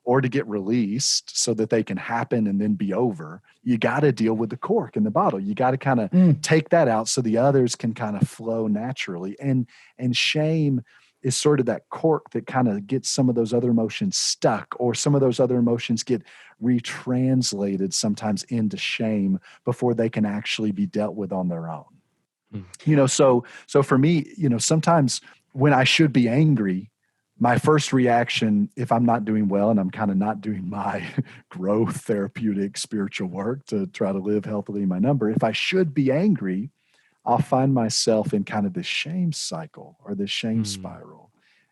Speaker 4: or to get released so that they can happen and then be over, you got to deal with the cork in the bottle. You got to kind of take that out so the others can kind of flow naturally. And shame is sort of that cork that kind of gets some of those other emotions stuck, or some of those other emotions get retranslated sometimes into shame before they can actually be dealt with on their own. You know, so for me, you know, sometimes when I should be angry, my first reaction, if I'm not doing well and I'm kind of not doing my growth, therapeutic, spiritual work to try to live healthily in my number, if I should be angry, I'll find myself in kind of this shame cycle or this shame spiral.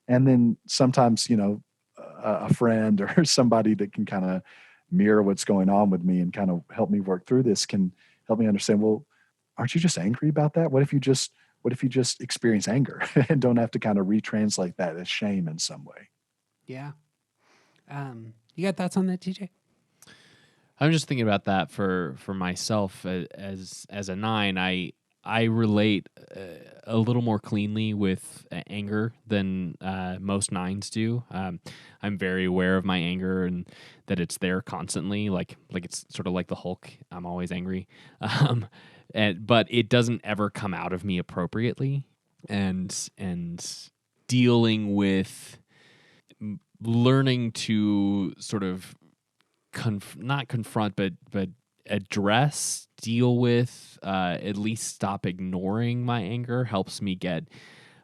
Speaker 4: And then sometimes, you know, a friend or somebody that can kind of mirror what's going on with me and kind of help me work through this can help me understand, well, aren't you just angry about that? What if you just experience anger and don't have to kind of retranslate that as shame in some way?
Speaker 1: Yeah. You got thoughts on that, TJ?
Speaker 2: I'm just thinking about that for myself as a 9. I relate a little more cleanly with anger than most 9s do. I'm very aware of my anger and that it's there constantly, like it's sort of like the Hulk. I'm always angry. But it doesn't ever come out of me appropriately, and dealing with learning to sort of not confront, but address, deal with, at least stop ignoring my anger helps me get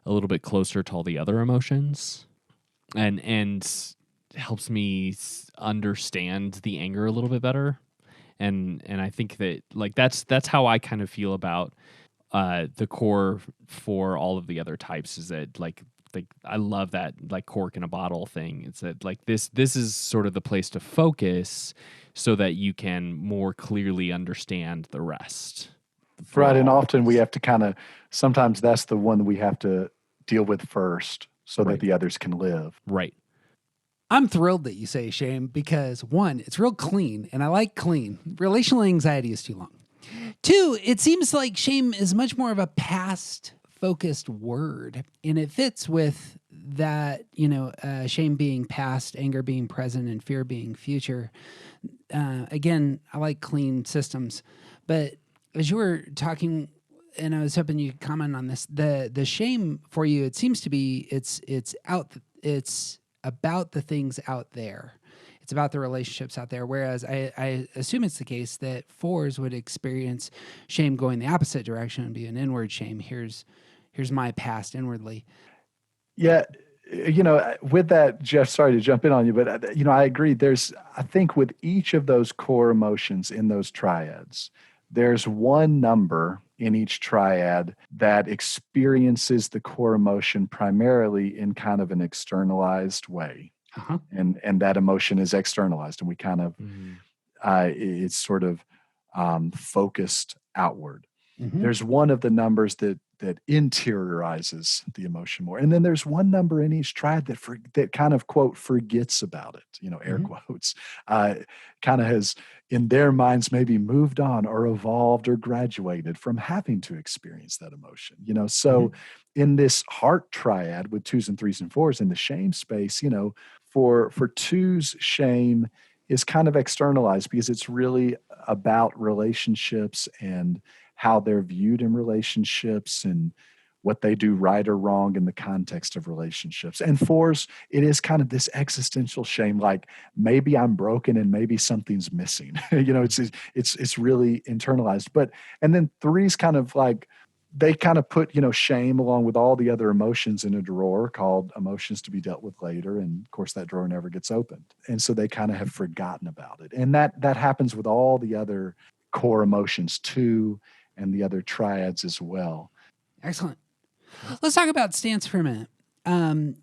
Speaker 2: a little bit closer to all the other emotions, and helps me understand the anger a little bit better. And I think that like that's how I kind of feel about the core for all of the other types, is that like I love that like cork in a bottle thing. It's that like this is sort of the place to focus so that you can more clearly understand the rest.
Speaker 4: Right. And often we have to kind of, sometimes that's the one that we have to deal with first so that the others can live.
Speaker 2: Right.
Speaker 1: I'm thrilled that you say shame because 1, it's real clean, and I like clean. Relational anxiety is too long. 2, it seems like shame is much more of a past focused word, and it fits with that, shame being past, anger being present, and fear being future. Again, I like clean systems, but as you were talking, and I was hoping you could comment on this, the shame for you, it seems to be it's about the things out there. It's about the relationships out there. Whereas I assume it's the case that fours would experience shame going the opposite direction and be an inward shame. Here's my past inwardly.
Speaker 4: Yeah. With that, Jeff, sorry to jump in on you, but, I agree. I think with each of those core emotions in those triads, there's one number in each triad that experiences the core emotion primarily in kind of an externalized way.
Speaker 1: Uh-huh.
Speaker 4: And that emotion is externalized, and we kind of, it's sort of focused outward.
Speaker 1: Mm-hmm.
Speaker 4: There's one of the numbers that interiorizes the emotion more. And then there's one number in each triad that kind of, quote, forgets about it, air quotes, kind of has in their minds maybe moved on or evolved or graduated from having to experience that emotion, So in this heart triad with 2s and 3s and 4s in the shame space, for 2s, shame is kind of externalized because it's really about relationships and how they're viewed in relationships and what they do right or wrong in the context of relationships. And 4s, it is kind of this existential shame, like maybe I'm broken and maybe something's missing. It's really internalized. And then 3s kind of like, they kind of put, shame along with all the other emotions in a drawer called emotions to be dealt with later. And of course, that drawer never gets opened. And so they kind of have forgotten about it. And that happens with all the other core emotions too, and the other triads as well.
Speaker 1: Excellent. Let's talk about stance for a minute.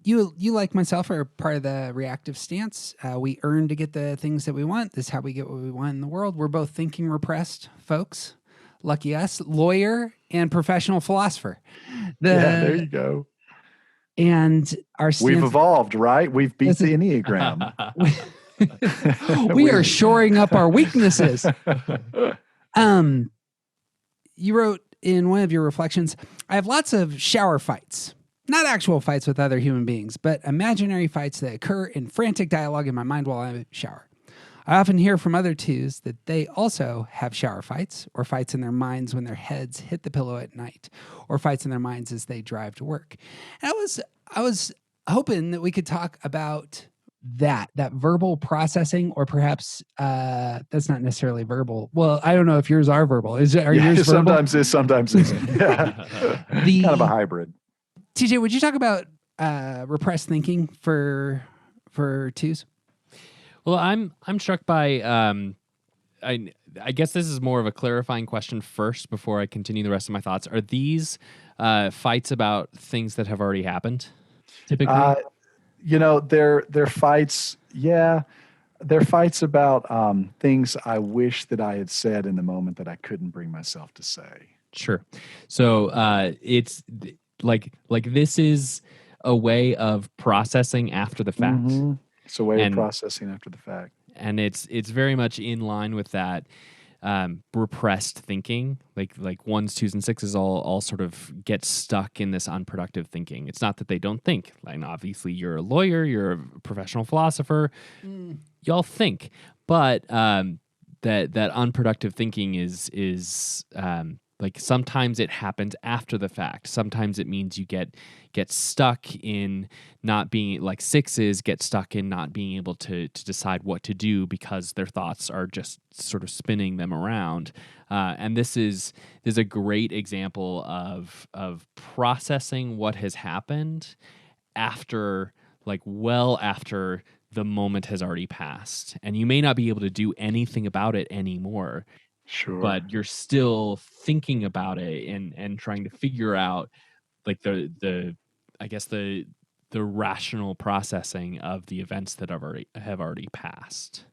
Speaker 1: You like myself are part of the reactive stance. We earn to get the things that we want. This is how we get what we want in the world. We're both thinking repressed folks. Lucky us, lawyer and professional philosopher.
Speaker 4: There you go.
Speaker 1: And our stance,
Speaker 4: we've evolved, right? We've beat the Enneagram.
Speaker 1: We are shoring up our weaknesses. You wrote in one of your reflections, I have lots of shower fights. Not actual fights with other human beings, but imaginary fights that occur in frantic dialogue in my mind while I shower. I often hear from other 2s that they also have shower fights or fights in their minds when their heads hit the pillow at night or fights in their minds as they drive to work. And I was hoping that we could talk about that verbal processing, or perhaps that's not necessarily verbal. Well, I don't know if yours are verbal. Are yours verbal?
Speaker 4: Sometimes is, sometimes isn't. Yeah. Kind of a hybrid.
Speaker 1: TJ, would you talk about repressed thinking for 2s?
Speaker 2: Well, I'm struck by I guess this is more of a clarifying question first before I continue the rest of my thoughts. Are these fights about things that have already happened? Typically,
Speaker 4: they're fights. Yeah, they're fights about things I wish that I had said in the moment that I couldn't bring myself to say.
Speaker 2: Sure. So it's like this is a way of processing after the fact.
Speaker 4: Mm-hmm. It's a way of processing after the fact.
Speaker 2: And it's very much in line with that repressed thinking. Like 1s, 2s, and 6s all sort of get stuck in this unproductive thinking. It's not that they don't think. Like, obviously, you're a lawyer, you're a professional philosopher. Y'all think. But that unproductive thinking is like sometimes it happens after the fact. Sometimes it means you get stuck in not being, like 6s get stuck in not being able to decide what to do because their thoughts are just sort of spinning them around. And this is a great example of processing what has happened after, like well after the moment has already passed. And you may not be able to do anything about it anymore.
Speaker 4: Sure.
Speaker 2: But you're still thinking about it and trying to figure out like the rational processing of the events that have already passed.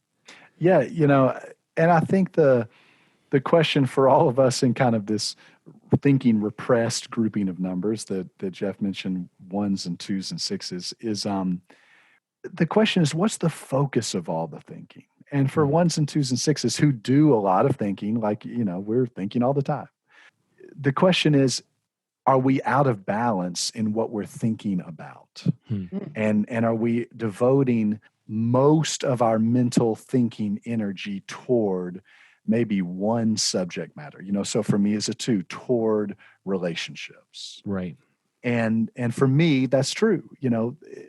Speaker 4: Yeah, and I think the question for all of us in kind of this thinking repressed grouping of numbers that Jeff mentioned, 1s and 2s and 6s, is the question is, what's the focus of all the thinking? And for 1s and 2s and 6s who do a lot of thinking, like, we're thinking all the time. The question is, are we out of balance in what we're thinking about?
Speaker 2: Hmm.
Speaker 4: And are we devoting most of our mental thinking energy toward maybe one subject matter? So for me as a 2, toward relationships.
Speaker 2: Right.
Speaker 4: And for me, that's true.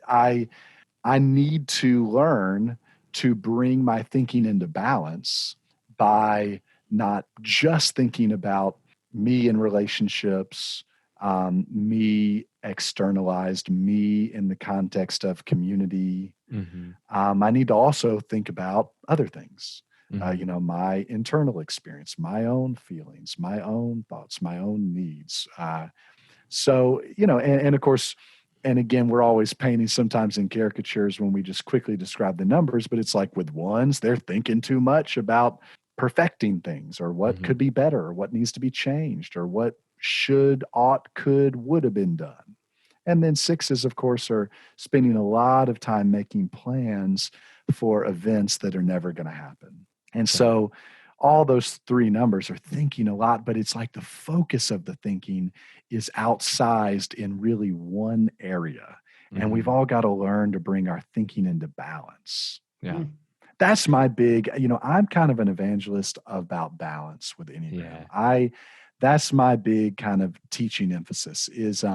Speaker 4: I need to learn to bring my thinking into balance by not just thinking about me in relationships, me externalized, me in the context of community.
Speaker 2: Mm-hmm.
Speaker 4: I need to also think about other things,
Speaker 2: Mm-hmm.
Speaker 4: my internal experience, my own feelings, my own thoughts, my own needs. So, and of course, and again, we're always painting sometimes in caricatures when we just quickly describe the numbers, but it's like with ones, they're thinking too much about perfecting things or what
Speaker 2: Mm-hmm.
Speaker 4: could be better or what needs to be changed or what should, ought, could, would have been done. And then 6s, of course, are spending a lot of time making plans for events that are never going to happen. And so all those 3 numbers are thinking a lot, but it's like the focus of the thinking is outsized in really one area. And we've
Speaker 2: Mm-hmm.
Speaker 4: all got to learn to bring our thinking into balance.
Speaker 2: Yeah.
Speaker 4: That's my big, I'm kind of an evangelist about balance with Enneagram.
Speaker 2: Yeah.
Speaker 4: That's my big kind of teaching emphasis is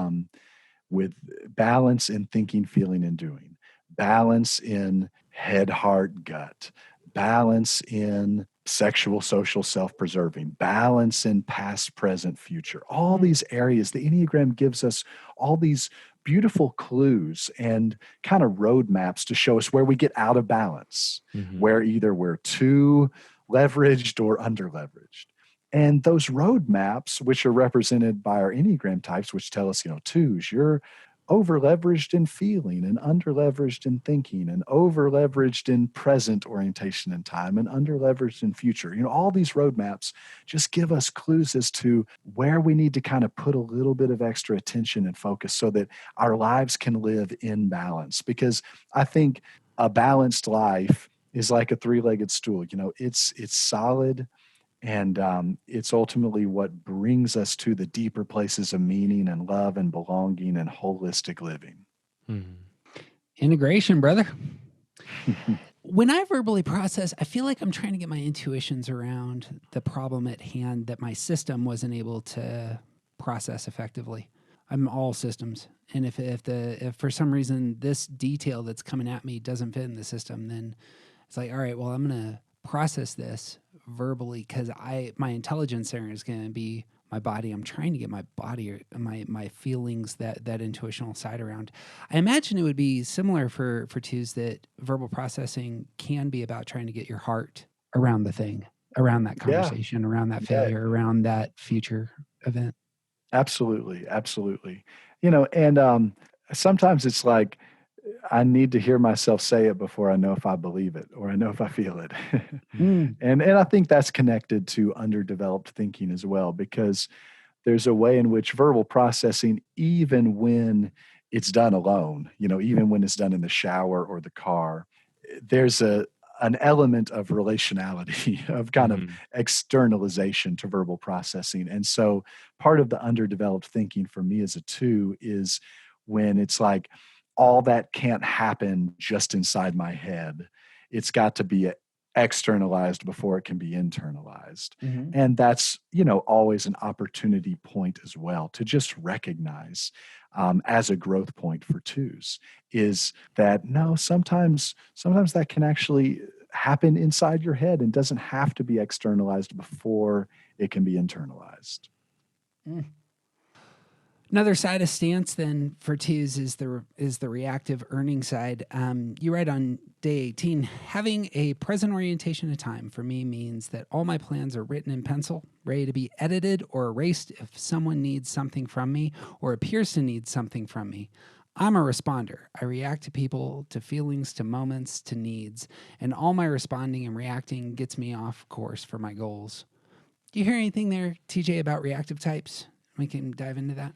Speaker 4: with balance in thinking, feeling, and doing, balance in head, heart, gut, balance in sexual, social, self-preserving, balance in past, present, future. All these areas, the Enneagram gives us all these beautiful clues and kind of roadmaps to show us where we get out of balance,
Speaker 2: Mm-hmm.
Speaker 4: where either we're too leveraged or under leveraged. And those roadmaps, which are represented by our Enneagram types, which tell us, 2s, you're over leveraged in feeling and under leveraged in thinking and over leveraged in present orientation and time and under leveraged in future. All these roadmaps just give us clues as to where we need to kind of put a little bit of extra attention and focus so that our lives can live in balance. Because I think a balanced life is like a 3-legged stool. It's solid. And it's ultimately what brings us to the deeper places of meaning and love and belonging and holistic living.
Speaker 2: Mm-hmm.
Speaker 1: Integration, brother. When I verbally process, I feel like I'm trying to get my intuitions around the problem at hand that my system wasn't able to process effectively. I'm all systems. And if for some reason this detail that's coming at me doesn't fit in the system, then it's like, all right, well, I'm going to process this verbally because my intelligence center is going to be my body. I'm trying to get my body or my feelings, that intuitional side around. I imagine it would be similar for 2s, that verbal processing can be about trying to get your heart around the thing, around that conversation, around that failure, around that future event.
Speaker 4: Absolutely. And sometimes it's like I need to hear myself say it before I know if I believe it or I know if I feel it. And I think that's connected to underdeveloped thinking as well, because there's a way in which verbal processing, even when it's done alone, even when it's done in the shower or the car, there's an element of relationality, of kind of externalization to verbal processing. And so part of the underdeveloped thinking for me as a 2 is when it's like all that can't happen just inside my head. It's got to be externalized before it can be internalized. And that's, always an opportunity point as well to just recognize as a growth point for 2s is that no, sometimes that can actually happen inside your head and doesn't have to be externalized before it can be internalized.
Speaker 1: Another side of stance then for 2s is the reactive earning side. You write on day 18, having a present orientation of time for me means that all my plans are written in pencil, ready to be edited or erased if someone needs something from me or appears to need something from me. I'm a responder. I react to people, to feelings, to moments, to needs, and all my responding and reacting gets me off course for my goals. Do you hear anything there, TJ, about reactive types? We can dive into that.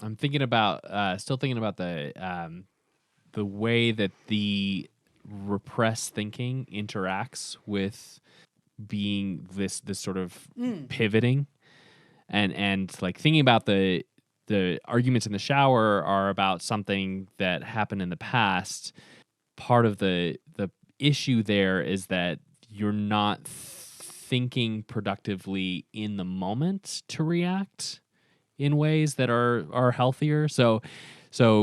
Speaker 2: I'm thinking about, still thinking about the way that the repressed thinking interacts with being this sort of pivoting. and like thinking about the arguments in the shower are about something that happened in the past. Part of the issue there is that you're not thinking productively in the moment to react in ways that are healthier. So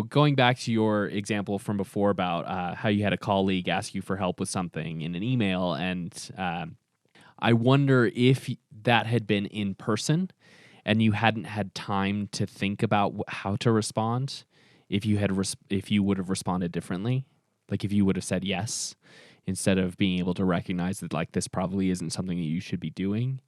Speaker 2: going back to your example from before about how you had a colleague ask you for help with something in an email, and I wonder if that had been in person and you hadn't had time to think about how to respond, if you would have responded differently, like if you would have said yes instead of being able to recognize that like this probably isn't something that you should be doing,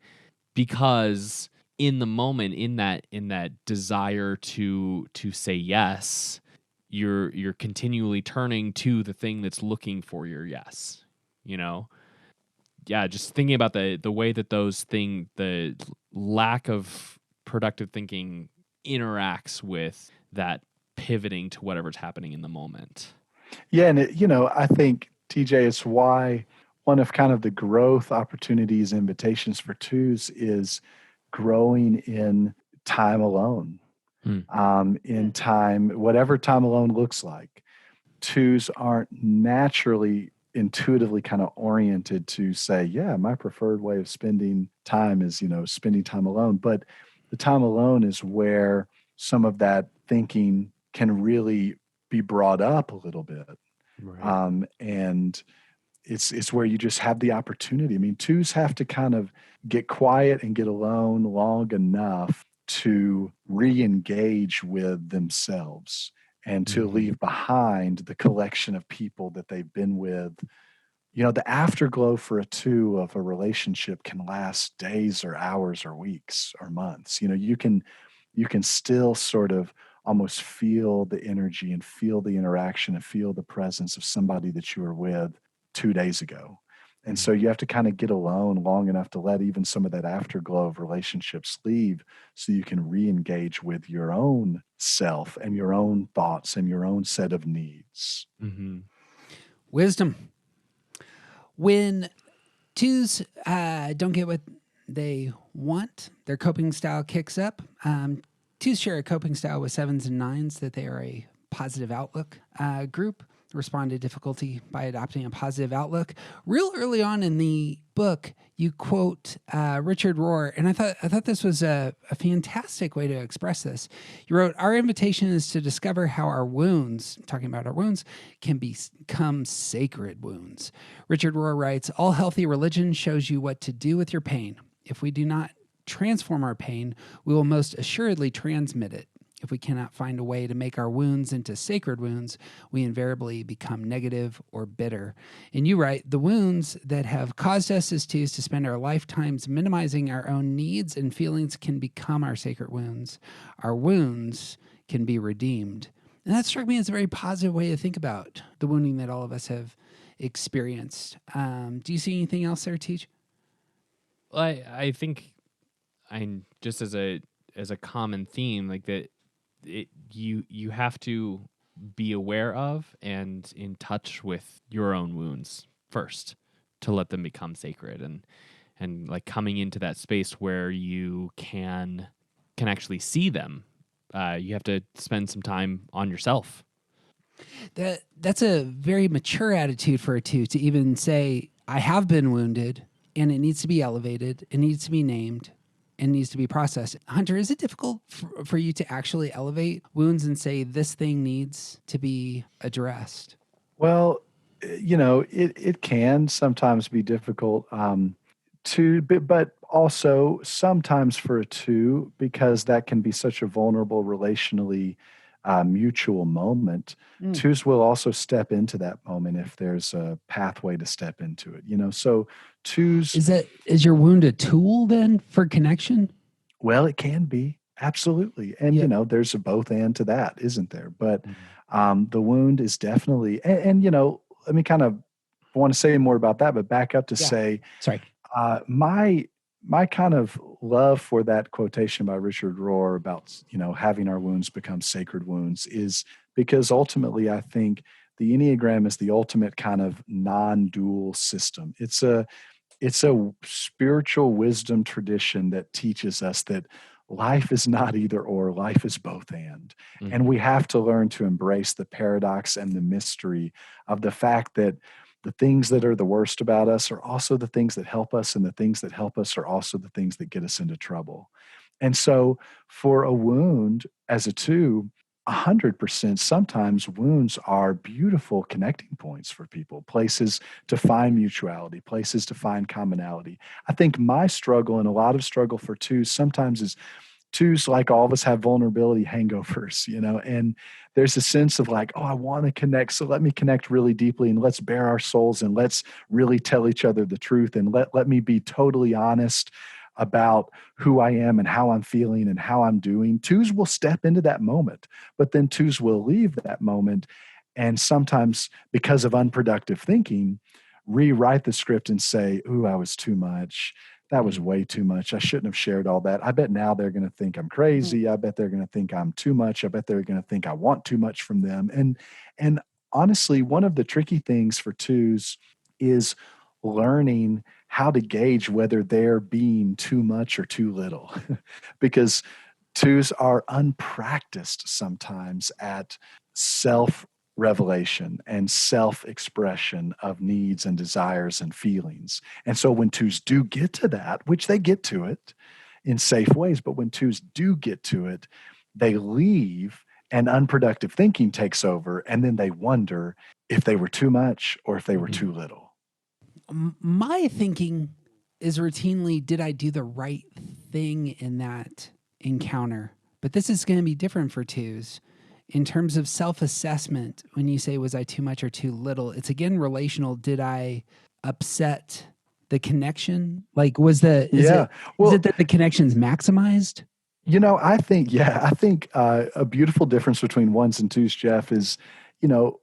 Speaker 2: because in the moment, in that desire to say yes, you're continually turning to the thing that's looking for your yes, you know. Yeah, just thinking about the way that the lack of productive thinking interacts with that pivoting to whatever's happening in the moment.
Speaker 4: Yeah, and I think, TJ, it's why one of kind of the growth opportunities, invitations for twos is growing in time alone, in time, whatever time alone looks like. Twos aren't naturally intuitively kind of oriented to say, yeah, my preferred way of spending time is, spending time alone. But the time alone is where some of that thinking can really be brought up a little bit.
Speaker 2: Right.
Speaker 4: And it's where you just have the opportunity. I mean, twos have to kind of get quiet and get alone long enough to re-engage with themselves and to leave behind the collection of people that they've been with. The afterglow for a two of a relationship can last days or hours or weeks or months. You can still sort of almost feel the energy and feel the interaction and feel the presence of somebody that you were with 2 days ago. And so you have to kind of get alone long enough to let even some of that afterglow of relationships leave so you can re-engage with your own self and your own thoughts and your own set of needs.
Speaker 1: Wisdom. When twos don't get what they want, their coping style kicks up. Twos share a coping style with sevens and nines, that they are a positive outlook group, respond to difficulty by adopting a positive outlook. Real early on in the book, you quote Richard Rohr, and I thought this was a fantastic way to express this. You wrote, "Our invitation is to discover how our wounds," talking about our wounds, "can become sacred wounds." Richard Rohr writes, "All healthy religion shows you what to do with your pain. If we do not transform our pain, we will most assuredly transmit it. If we cannot find a way to make our wounds into sacred wounds, we invariably become negative or bitter." And you write, "The wounds that have caused us as twos to spend our lifetimes minimizing our own needs and feelings can become our sacred wounds. Our wounds can be redeemed." And that struck me as a very positive way to think about the wounding that all of us have experienced. Do you see anything else there, Teach?
Speaker 2: Well, I think just as a common theme, like that, you have to be aware of and in touch with your own wounds first to let them become sacred, and like coming into that space where you can actually see them. You have to spend some time on yourself.
Speaker 1: That's a very mature attitude for a two, to even say, I have been wounded and it needs to be elevated, it needs to be named, and needs to be processed. Hunter, is it difficult for you to actually elevate wounds and say this thing needs to be addressed?
Speaker 4: Well, it can sometimes be difficult but also sometimes for a two, because that can be such a vulnerable, relationally mutual moment. Twos will also step into that moment if there's a pathway to step into it. So twos.
Speaker 1: Is your wound a tool then for connection?
Speaker 4: Well, it can be, absolutely, and there's a both and to that, isn't there? But the wound is definitely, and let me kind of want to say more about that, but back up to say,
Speaker 1: sorry,
Speaker 4: my kind of love for that quotation by Richard Rohr about, having our wounds become sacred wounds is because ultimately I think the Enneagram is the ultimate kind of non-dual system. It's a spiritual wisdom tradition that teaches us that life is not either or, life is both and.
Speaker 2: Mhm.
Speaker 4: And we have to learn to embrace the paradox and the mystery of the fact that the things that are the worst about us are also the things that help us, and the things that help us are also the things that get us into trouble. And so for a wound as a two, 100%, sometimes wounds are beautiful connecting points for people, places to find mutuality, places to find commonality. I think my struggle, and a lot of struggle for twos sometimes, is twos, like all of us, have vulnerability hangovers, and there's a sense of like, oh, I want to connect, so let me connect really deeply, and let's bare our souls, and let's really tell each other the truth, and let me be totally honest about who I am and how I'm feeling and how I'm doing. Twos will step into that moment, but then twos will leave that moment, and sometimes, because of unproductive thinking, rewrite the script and say, ooh, I was too much. That was way too much. I shouldn't have shared all that. I bet now they're going to think I'm crazy. I bet they're going to think I'm too much. I bet they're going to think I want too much from them. And honestly, one of the tricky things for twos is learning how to gauge whether they're being too much or too little, because twos are unpracticed sometimes at self revelation and self expression of needs and desires and feelings. And so when twos do get to that, which they get to it in safe ways, but when twos do get to it, they leave and unproductive thinking takes over. And then they wonder if they were too much or if they were too little.
Speaker 1: My thinking is routinely, did I do the right thing in that encounter? But this is going to be different for twos. In terms of self-assessment, when you say, was I too much or too little? It's again relational. Did I upset the connection? Like, is it that the connection's maximized?
Speaker 4: I think a beautiful difference between ones and twos, Jeff, is,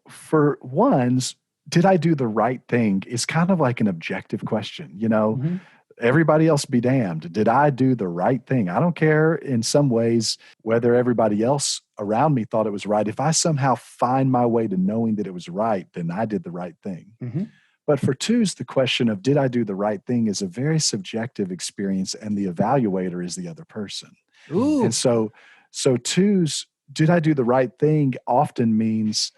Speaker 4: for ones, did I do the right thing is kind of like an objective question. Everybody else be damned. Did I do the right thing? I don't care in some ways whether everybody else around me thought it was right. If I somehow find my way to knowing that it was right, then I did the right thing.
Speaker 1: Mm-hmm.
Speaker 4: But for twos, the question of did I do the right thing is a very subjective experience, and the evaluator is the other person.
Speaker 1: Ooh.
Speaker 4: And so twos, did I do the right thing often means,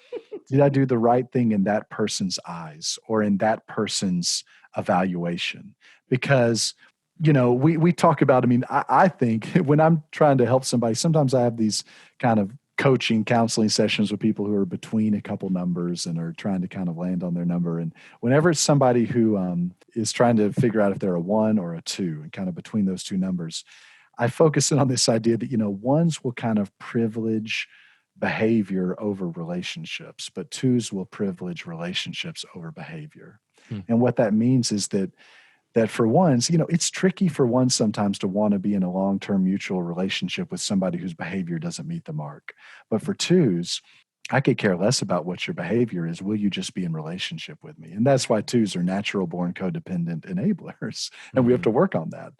Speaker 4: did I do the right thing in that person's eyes or in that person's evaluation? Because, we talk about, I think when I'm trying to help somebody, sometimes I have these kind of coaching, counseling sessions with people who are between a couple numbers and are trying to kind of land on their number. And whenever it's somebody who is trying to figure out if they're a one or a two and kind of between those two numbers, I focus in on this idea that, ones will kind of privilege behavior over relationships, but twos will privilege relationships over behavior. And what that means is that for ones, it's tricky for ones sometimes to want to be in a long-term mutual relationship with somebody whose behavior doesn't meet the mark. But for twos, I could care less about what your behavior is. Will you just be in relationship with me? And that's why twos are natural born codependent enablers. And we have to work on that.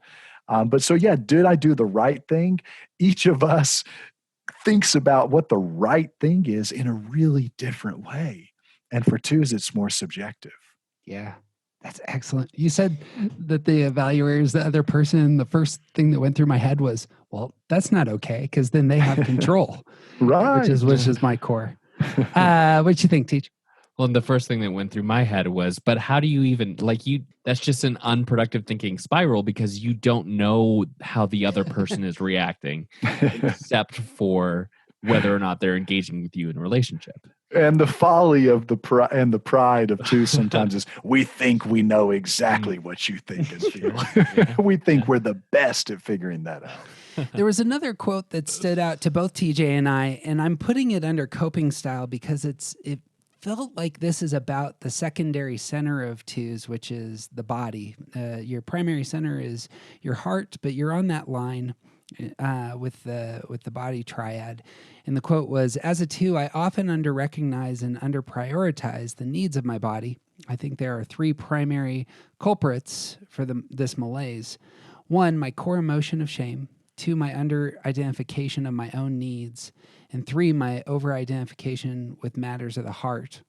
Speaker 4: Did I do the right thing? Each of us thinks about what the right thing is in a really different way. And for twos, it's more subjective.
Speaker 1: Yeah, that's excellent. You said that the evaluator is the other person. The first thing that went through my head was, well, that's not okay, because then they have control.
Speaker 4: Right.
Speaker 1: Which is my core. What you think, Teach?
Speaker 2: Well, and the first thing that went through my head was, but how do you even, that's just an unproductive thinking spiral, because you don't know how the other person is reacting except for whether or not they're engaging with you in a relationship.
Speaker 4: And the folly of the pride of two sometimes is we think we know exactly what you think is feeling. We think we're the best at figuring that out.
Speaker 1: There was another quote that stood out to both TJ and I, and I'm putting it under coping style because it felt like this is about the secondary center of twos, which is the body. Your primary center is your heart, but you're on that line with the body triad. And the quote was, as a two, I often under-recognize and under-prioritize the needs of my body. I think there are three primary culprits for this malaise. One, my core emotion of shame. Two, my under-identification of my own needs. And three, my over-identification with matters of the heart.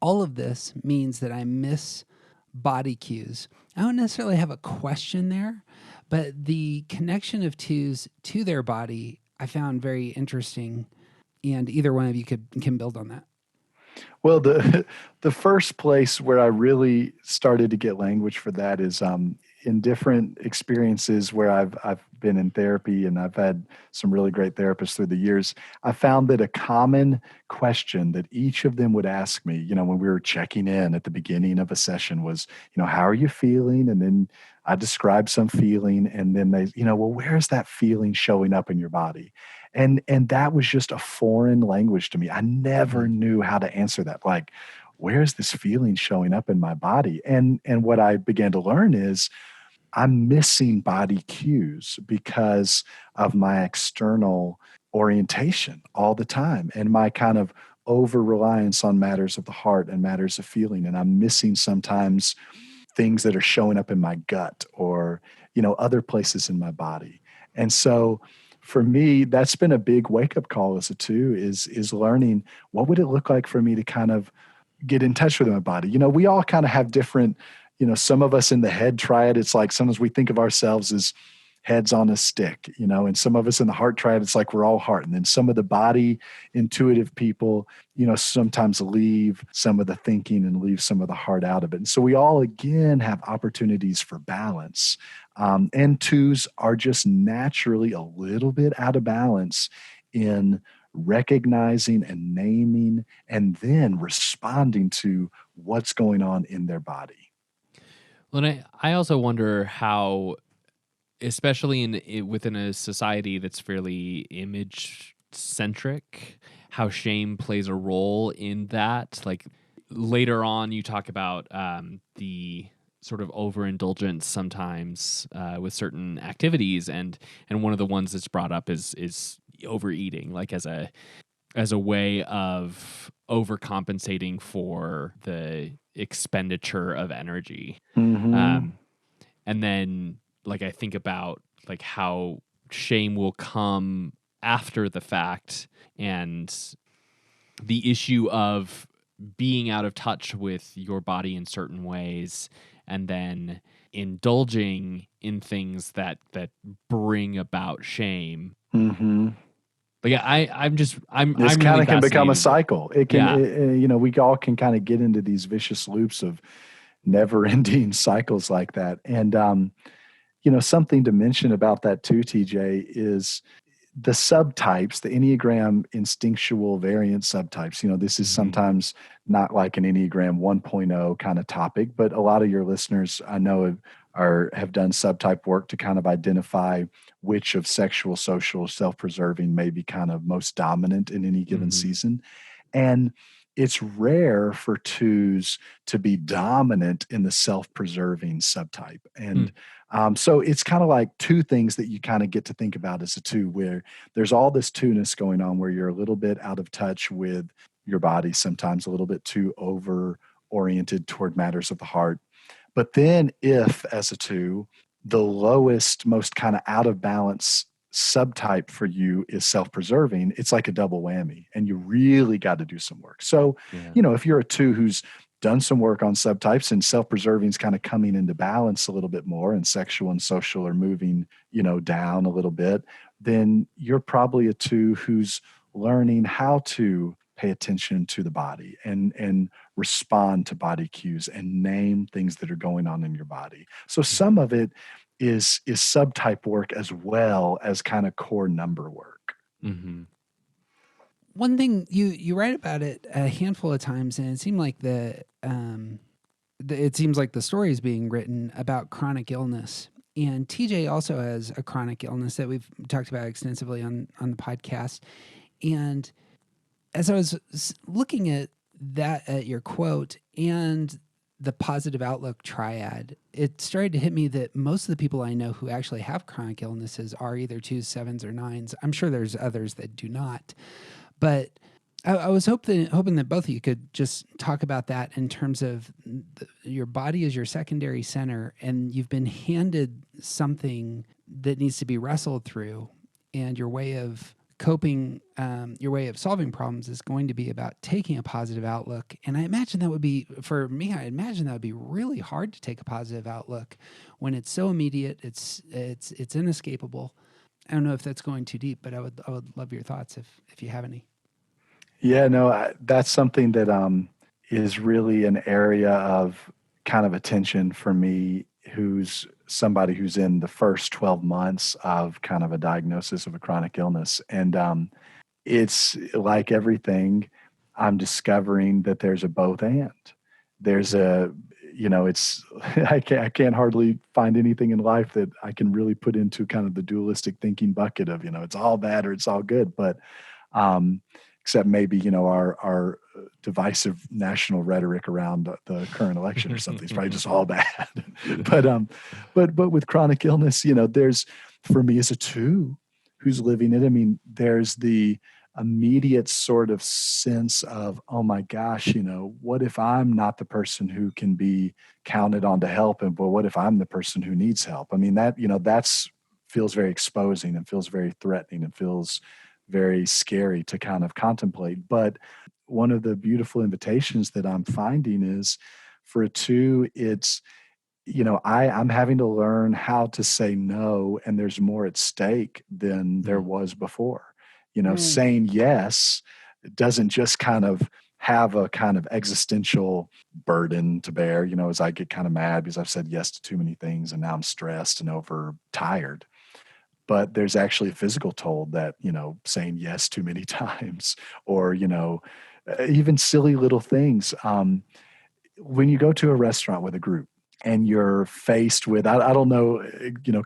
Speaker 1: All of this means that I miss body cues. I don't necessarily have a question there, But the connection of twos to their body, I found very interesting. And either one of you can build on that.
Speaker 4: Well, the first place where I really started to get language for that is in different experiences where I've been in therapy, and I've had some really great therapists through the years. I found that a common question that each of them would ask me, when we were checking in at the beginning of a session was, how are you feeling? And then I described some feeling, and then they, well, where's that feeling showing up in your body? And that was just a foreign language to me. I never knew how to answer that. Like, where's this feeling showing up in my body? And what I began to learn is I'm missing body cues because of my external orientation all the time and my kind of over reliance on matters of the heart and matters of feeling. And I'm missing sometimes things that are showing up in my gut or, other places in my body. And so for me, that's been a big wake up call as a two is learning what would it look like for me to kind of get in touch with my body. We all kind of have different, some of us in the head triad, it's like sometimes we think of ourselves as heads on a stick, and some of us in the heart triad, it's like we're all heart. And then some of the body intuitive people, sometimes leave some of the thinking and leave some of the heart out of it. And so we all, again, have opportunities for balance. And twos are just naturally a little bit out of balance in recognizing and naming and then responding to what's going on in their body.
Speaker 2: Well, and I also wonder how, especially within a society that's fairly image centric, how shame plays a role in that. Like later on, you talk about the sort of overindulgence sometimes with certain activities, and one of the ones that's brought up is overeating, like as a way of overcompensating for the expenditure of energy.
Speaker 4: Mm-hmm.
Speaker 2: And then like I think about like how shame will come after the fact, and the issue of being out of touch with your body in certain ways and then indulging in things that bring about shame.
Speaker 4: Mm-hmm.
Speaker 2: Like I'm
Speaker 4: This
Speaker 2: really
Speaker 4: kind of can become a
Speaker 2: fascinated.
Speaker 4: cycle. It can,
Speaker 2: Yeah.
Speaker 4: we all can kind of get into these vicious loops of never-ending cycles like that. And something to mention about that too, TJ, is the subtypes, the Enneagram instinctual variant subtypes. This is sometimes not like an Enneagram 1.0 kind of topic, but a lot of your listeners I know have done subtype work to kind of identify which of sexual, social, self-preserving may be kind of most dominant in any given season. And it's rare for twos to be dominant in the self-preserving subtype. And so it's kind of like two things that you kind of get to think about as a two, where there's all this two-ness going on where you're a little bit out of touch with your body, sometimes a little bit too over-oriented toward matters of the heart. But then if, as a two, the lowest, most kind of out of balance subtype for you is self-preserving, it's like a double whammy, and you really got to do some work. So, if you're a two who's done some work on subtypes and self-preserving is kind of coming into balance a little bit more, and sexual and social are moving, down a little bit, then you're probably a two who's learning how to pay attention to the body and respond to body cues and name things that are going on in your body. So some of it is subtype work as well as kind of core number work.
Speaker 2: Mm-hmm.
Speaker 1: One thing you write about it a handful of times, and it seemed like it seems like the story is being written about chronic illness. And TJ also has a chronic illness that we've talked about extensively on the podcast. And as I was looking at your quote and the positive outlook triad, it started to hit me that most of the people I know who actually have chronic illnesses are either 2s, 7s, or 9s. I'm sure there's others that do not. But I was hoping that both of you could just talk about that in terms of your body is your secondary center, and you've been handed something that needs to be wrestled through, and your way of coping, your way of solving problems is going to be about taking a positive outlook. And I imagine that would be, for me, I imagine that would be really hard to take a positive outlook when it's so immediate, it's inescapable. I don't know if that's going too deep, but I would love your thoughts if you have any.
Speaker 4: Yeah, no, that's something that is really an area of kind of attention for me, who's somebody who's in the first 12 months of kind of a diagnosis of a chronic illness. And it's like everything, I'm discovering that there's a both and. There's it's I can't hardly find anything in life that I can really put into kind of the dualistic thinking bucket of, it's all bad or it's all good. But except maybe, our divisive national rhetoric around the current election or something. It's probably just all bad. But with chronic illness, there's, for me as a two who's living it, I mean, there's the immediate sort of sense of, oh my gosh, what if I'm not the person who can be counted on to help, but what if I'm the person who needs help? I mean, that's feels very exposing and feels very threatening and feels very scary to kind of contemplate. But one of the beautiful invitations that I'm finding is for a two, it's, I'm having to learn how to say no, and there's more at stake than there was before. Saying yes doesn't just kind of have a kind of existential burden to bear, as I get kind of mad because I've said yes to too many things and now I'm stressed and overtired. But there's actually a physical toll that, saying yes too many times or, even silly little things. When you go to a restaurant with a group and you're faced with, I don't know,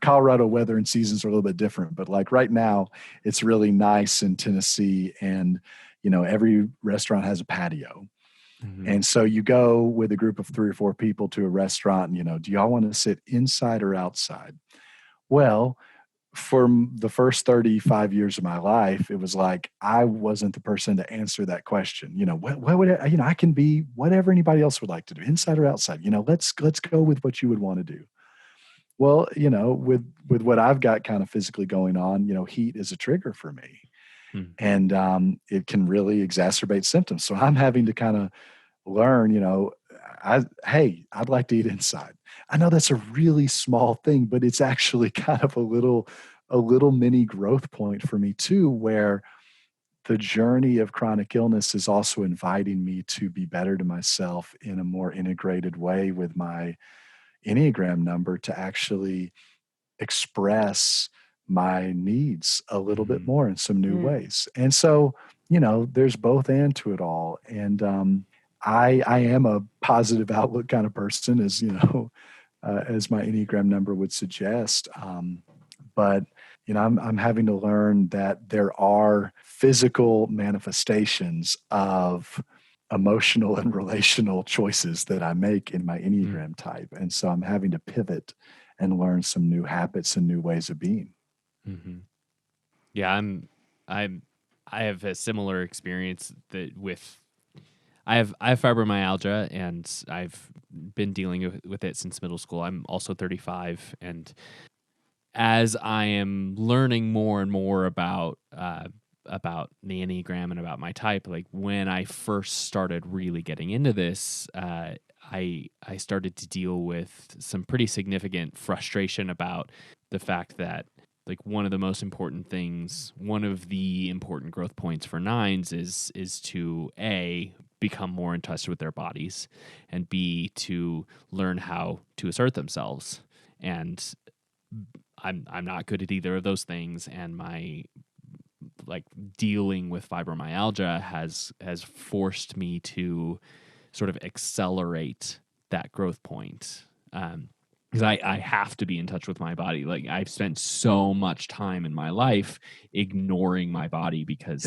Speaker 4: Colorado weather and seasons are a little bit different, but like right now it's really nice in Tennessee and, every restaurant has a patio. Mm-hmm. And so you go with a group of 3 or 4 people to a restaurant and, do y'all want to sit inside or outside? Well, for the first 35 years of my life, it was like I wasn't the person to answer that question. What would I can be whatever anybody else would like to do, inside or outside. Let's go with what you would want to do. Well, with what I've got kind of physically going on, heat is a trigger for me, and it can really exacerbate symptoms. So I'm having to kind of learn. I'd like to eat inside. I know that's a really small thing, but it's actually kind of a little mini growth point for me too, where the journey of chronic illness is also inviting me to be better to myself in a more integrated way with my Enneagram number to actually express my needs a little bit more in some new ways. And so, there's both and to it all. And I am a positive outlook kind of person, as as my Enneagram number would suggest. But I'm having to learn that there are physical manifestations of emotional and relational choices that I make in my Enneagram type, and so I'm having to pivot and learn some new habits and new ways of being.
Speaker 2: Mm-hmm. Yeah, I have a similar experience that with. I have fibromyalgia, and I've been dealing with it since middle school. I'm also 35, and as I am learning more and more about the Enneagram and about my type, like when I first started really getting into this, I started to deal with some pretty significant frustration about the fact that like one of the important growth points for nines is to A, become more in touch with their bodies, and B, to learn how to assert themselves. And I'm not good at either of those things, and my dealing with fibromyalgia has forced me to sort of accelerate that growth point. Because I have to be in touch with my body. Like I've spent so much time in my life ignoring my body because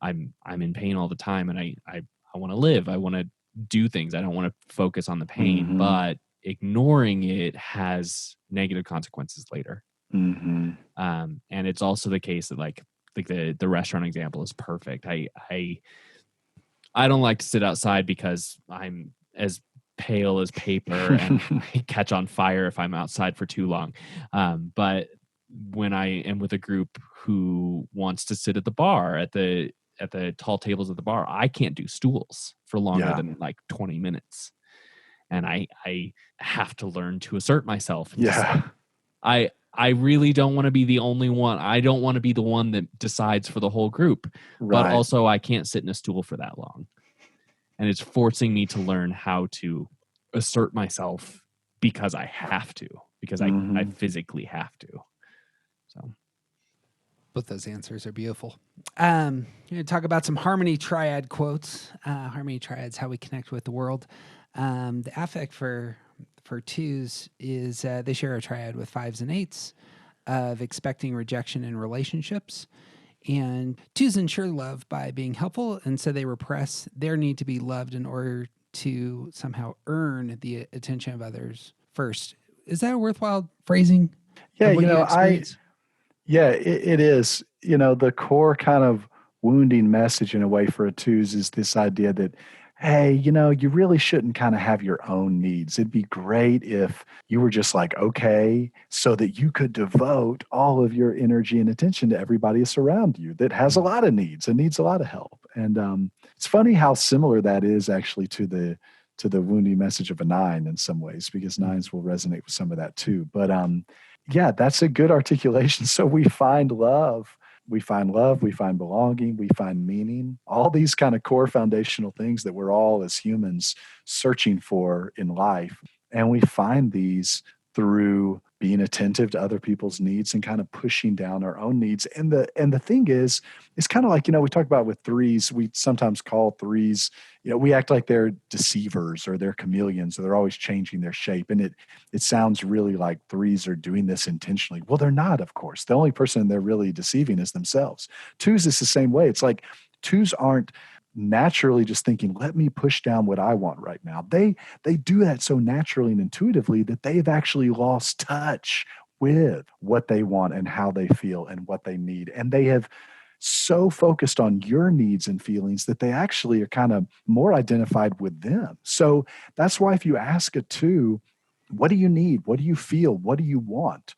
Speaker 2: I'm in pain all the time, and I want to live. I want to do things. I don't want to focus on the pain, but ignoring it has negative consequences later. And it's also the case that like the restaurant example is perfect. I don't like to sit outside because I'm as pale as paper and I catch on fire if I'm outside for too long. But when I am with a group who wants to sit at the bar at the tall tables at the bar, I can't do stools for longer
Speaker 4: Yeah.
Speaker 2: than like 20 minutes. And I have to learn to assert myself and to
Speaker 4: Yeah.
Speaker 2: say, I really don't want to be the only one. I don't want to be the one that decides for the whole group, but
Speaker 4: Right.
Speaker 2: also I can't sit in a stool for that long. And it's forcing me to learn how to assert myself because I have to, because I physically have to. So
Speaker 1: both those answers are beautiful. Going to talk about some harmony triad quotes. Harmony triads, how we connect with the world. The affect for twos is they share a triad with fives and eights of expecting rejection in relationships. And twos ensure love by being helpful, and so they repress their need to be loved in order to somehow earn the attention of others first. Is that a worthwhile phrasing?
Speaker 4: Yeah,
Speaker 1: of what you experience?
Speaker 4: It is. The core kind of wounding message in a way for a twos is this idea that, hey, you really shouldn't kind of have your own needs. It'd be great if you were just like, okay, so that you could devote all of your energy and attention to everybody around you that has a lot of needs and needs a lot of help. And it's funny how similar that is actually to the wounding message of a 9 in some ways, because 9s will resonate with some of that too. But yeah, that's a good articulation. So we find love, we find belonging, we find meaning, all these kind of core foundational things that we're all as humans searching for in life. And we find these through being attentive to other people's needs and kind of pushing down our own needs. And the thing is, it's kind of like, we talk about with threes, we sometimes call threes, we act like they're deceivers or they're chameleons, or they're always changing their shape. And it sounds really like threes are doing this intentionally. Well, they're not, of course. The only person they're really deceiving is themselves. Twos is the same way. It's like twos aren't naturally just thinking, let me push down what I want right now. They do that so naturally and intuitively that they've actually lost touch with what they want and how they feel and what they need. And they have so focused on your needs and feelings that they actually are kind of more identified with them. So that's why if you ask a 2, what do you need? What do you feel? What do you want?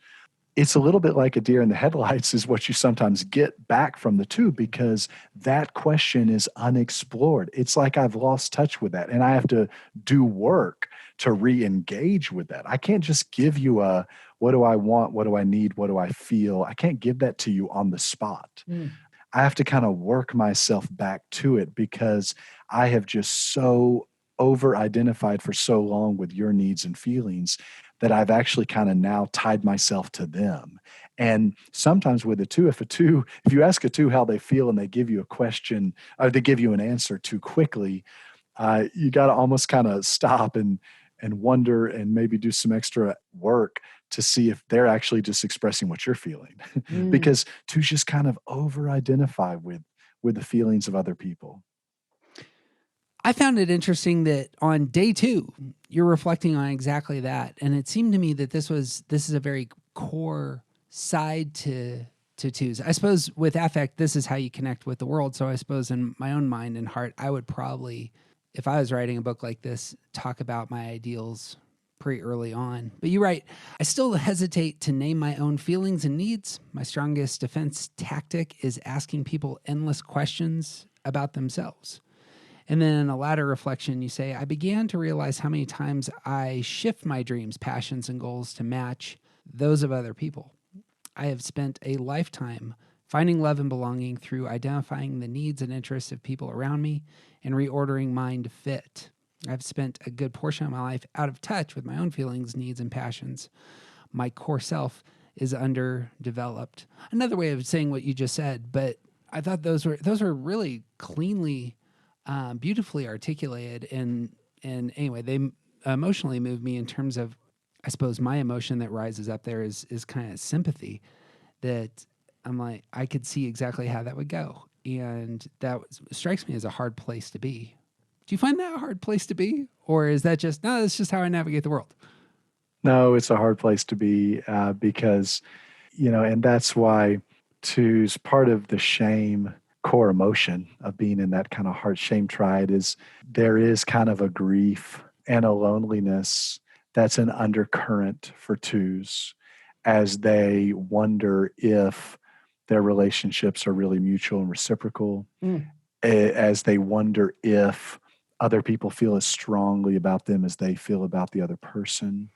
Speaker 4: It's a little bit like a deer in the headlights is what you sometimes get back from the 2, because that question is unexplored. It's like I've lost touch with that, and I have to do work to re-engage with that. I can't just give you a, what do I want? What do I need? What do I feel? I can't give that to you on the spot. I have to kind of work myself back to it, because I have just so over-identified for so long with your needs and feelings that I've actually kind of now tied myself to them. And sometimes with a 2, if you ask a 2 how they feel and they give you a question, or they give you an answer too quickly, you got to almost kind of stop and wonder and maybe do some extra work to see if they're actually just expressing what you're feeling. Because 2s just kind of over-identify with the feelings of other people.
Speaker 1: I found it interesting that on day 2, you're reflecting on exactly that. And it seemed to me that this is a very core side to 2s. I suppose with affect, this is how you connect with the world. So I suppose in my own mind and heart, I would probably, if I was writing a book like this, talk about my ideals pretty early on. But you're right. I still hesitate to name my own feelings and needs. My strongest defense tactic is asking people endless questions about themselves. And then in a latter reflection, you say, I began to realize how many times I shift my dreams, passions, and goals to match those of other people. I have spent a lifetime finding love and belonging through identifying the needs and interests of people around me and reordering mine to fit. I've spent a good portion of my life out of touch with my own feelings, needs, and passions. My core self is underdeveloped. Another way of saying what you just said, but I thought those were really cleanly, beautifully articulated, and anyway, they emotionally moved me in terms of, I suppose my emotion that rises up there is kind of sympathy, that I'm like, I could see exactly how that would go, and that strikes me as a hard place to be. Do you find that a hard place to be, or is that just, no, that's just how I navigate the world?
Speaker 4: No, it's a hard place to be, because, and that's why 2's part of the shame core emotion of being in that kind of heart shame triad is there is kind of a grief and a loneliness that's an undercurrent for 2s. as they wonder if their relationships are really mutual and reciprocal, as they wonder if other people feel as strongly about them as they feel about the other person,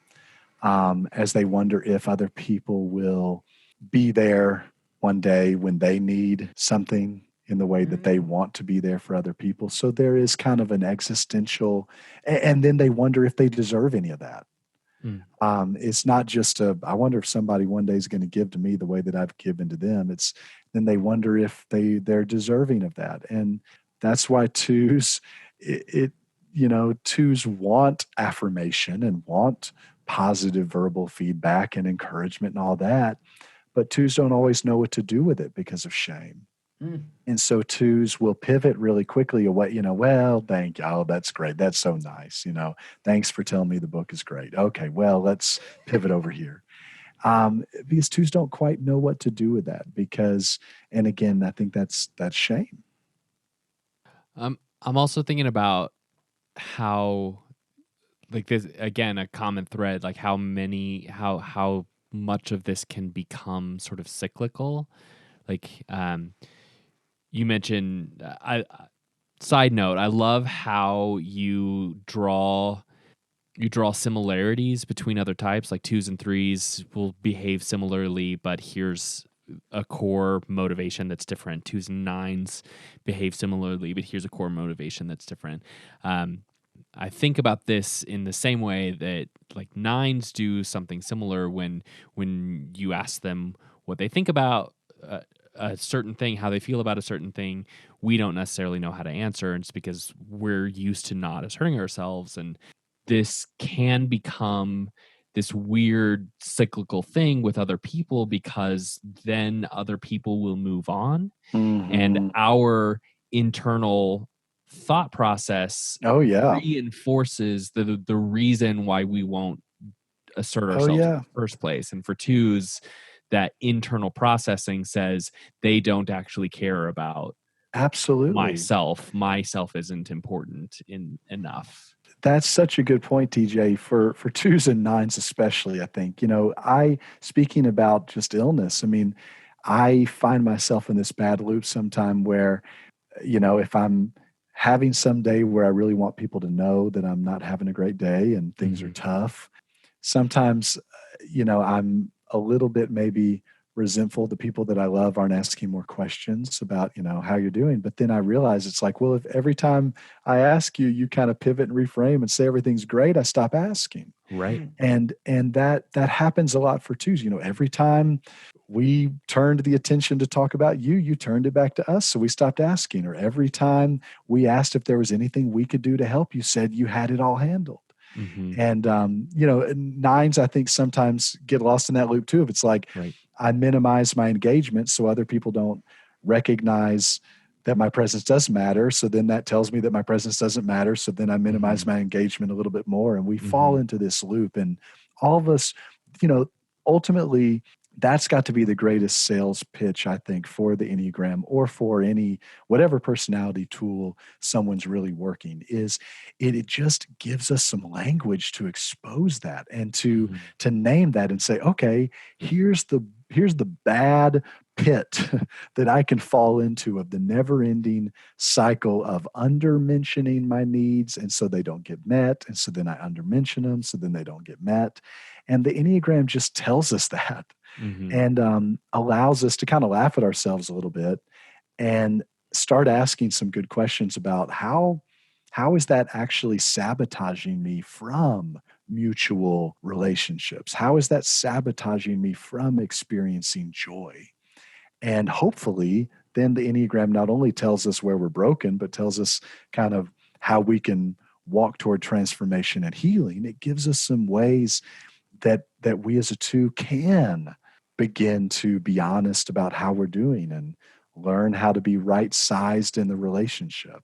Speaker 4: as they wonder if other people will be there one day when they need something in the way that they want to be there for other people. So there is kind of an existential, and then they wonder if they deserve any of that. It's not just I wonder if somebody one day is going to give to me the way that I've given to them. It's then they wonder if they're deserving of that. And that's why twos, twos want affirmation and want positive verbal feedback and encouragement and all that. But twos don't always know what to do with it because of shame. And so twos will pivot really quickly away, well, thank you. Oh, that's great. That's so nice. Thanks for telling me the book is great. Okay, well, let's pivot over here. Because twos don't quite know what to do with that and again, I think that's shame.
Speaker 2: I'm also thinking about how, like this, again, a common thread, like how much of this can become sort of cyclical. Like, you mentioned, side note, I love how you draw similarities between other types, like twos and threes will behave similarly, but here's a core motivation that's different. Twos and nines behave similarly, but here's a core motivation that's different. I think about this in the same way that like nines do something similar when you ask them what they think about a certain thing, how they feel about a certain thing. We don't necessarily know how to answer, and it's because we're used to not asserting ourselves. And this can become this weird cyclical thing with other people because then other people will move on, and our internal thought process reinforces the reason why we won't assert ourselves in the first place. And for twos, that internal processing says they don't actually care about myself. Myself isn't important enough.
Speaker 4: That's such a good point, TJ, for twos and nines especially. I think, speaking about just illness, I mean, I find myself in this bad loop sometime where, if I'm having some day where I really want people to know that I'm not having a great day and things are tough, sometimes, I'm a little bit maybe resentful. The people that I love aren't asking more questions about, how you're doing. But then I realize it's like, well, if every time I ask you, you kind of pivot and reframe and say everything's great, I stop asking.
Speaker 2: Right.
Speaker 4: And that happens a lot for twos. Every time we turned the attention to talk about you turned it back to us. So we stopped asking. Or every time we asked if there was anything we could do to help, you said you had it all handled. And, nines, I think sometimes get lost in that loop too. If it's like, I minimize my engagement so other people don't recognize that my presence does matter. So then that tells me that my presence doesn't matter. So then I minimize my engagement a little bit more. And we fall into this loop. And all of us, ultimately, that's got to be the greatest sales pitch, I think, for the Enneagram or for whatever personality tool someone's really working, is it just gives us some language to expose that and to name that and say, okay, here's the bad pit that I can fall into of the never-ending cycle of under-mentioning my needs, and so they don't get met, and so then I under-mention them, so then they don't get met. And the Enneagram just tells us that. And allows us to kind of laugh at ourselves a little bit and start asking some good questions about how is that actually sabotaging me from mutual relationships? How is that sabotaging me from experiencing joy? And hopefully then the Enneagram not only tells us where we're broken, but tells us kind of how we can walk toward transformation and healing. It gives us some ways that we as a two can begin to be honest about how we're doing and learn how to be right-sized in the relationship.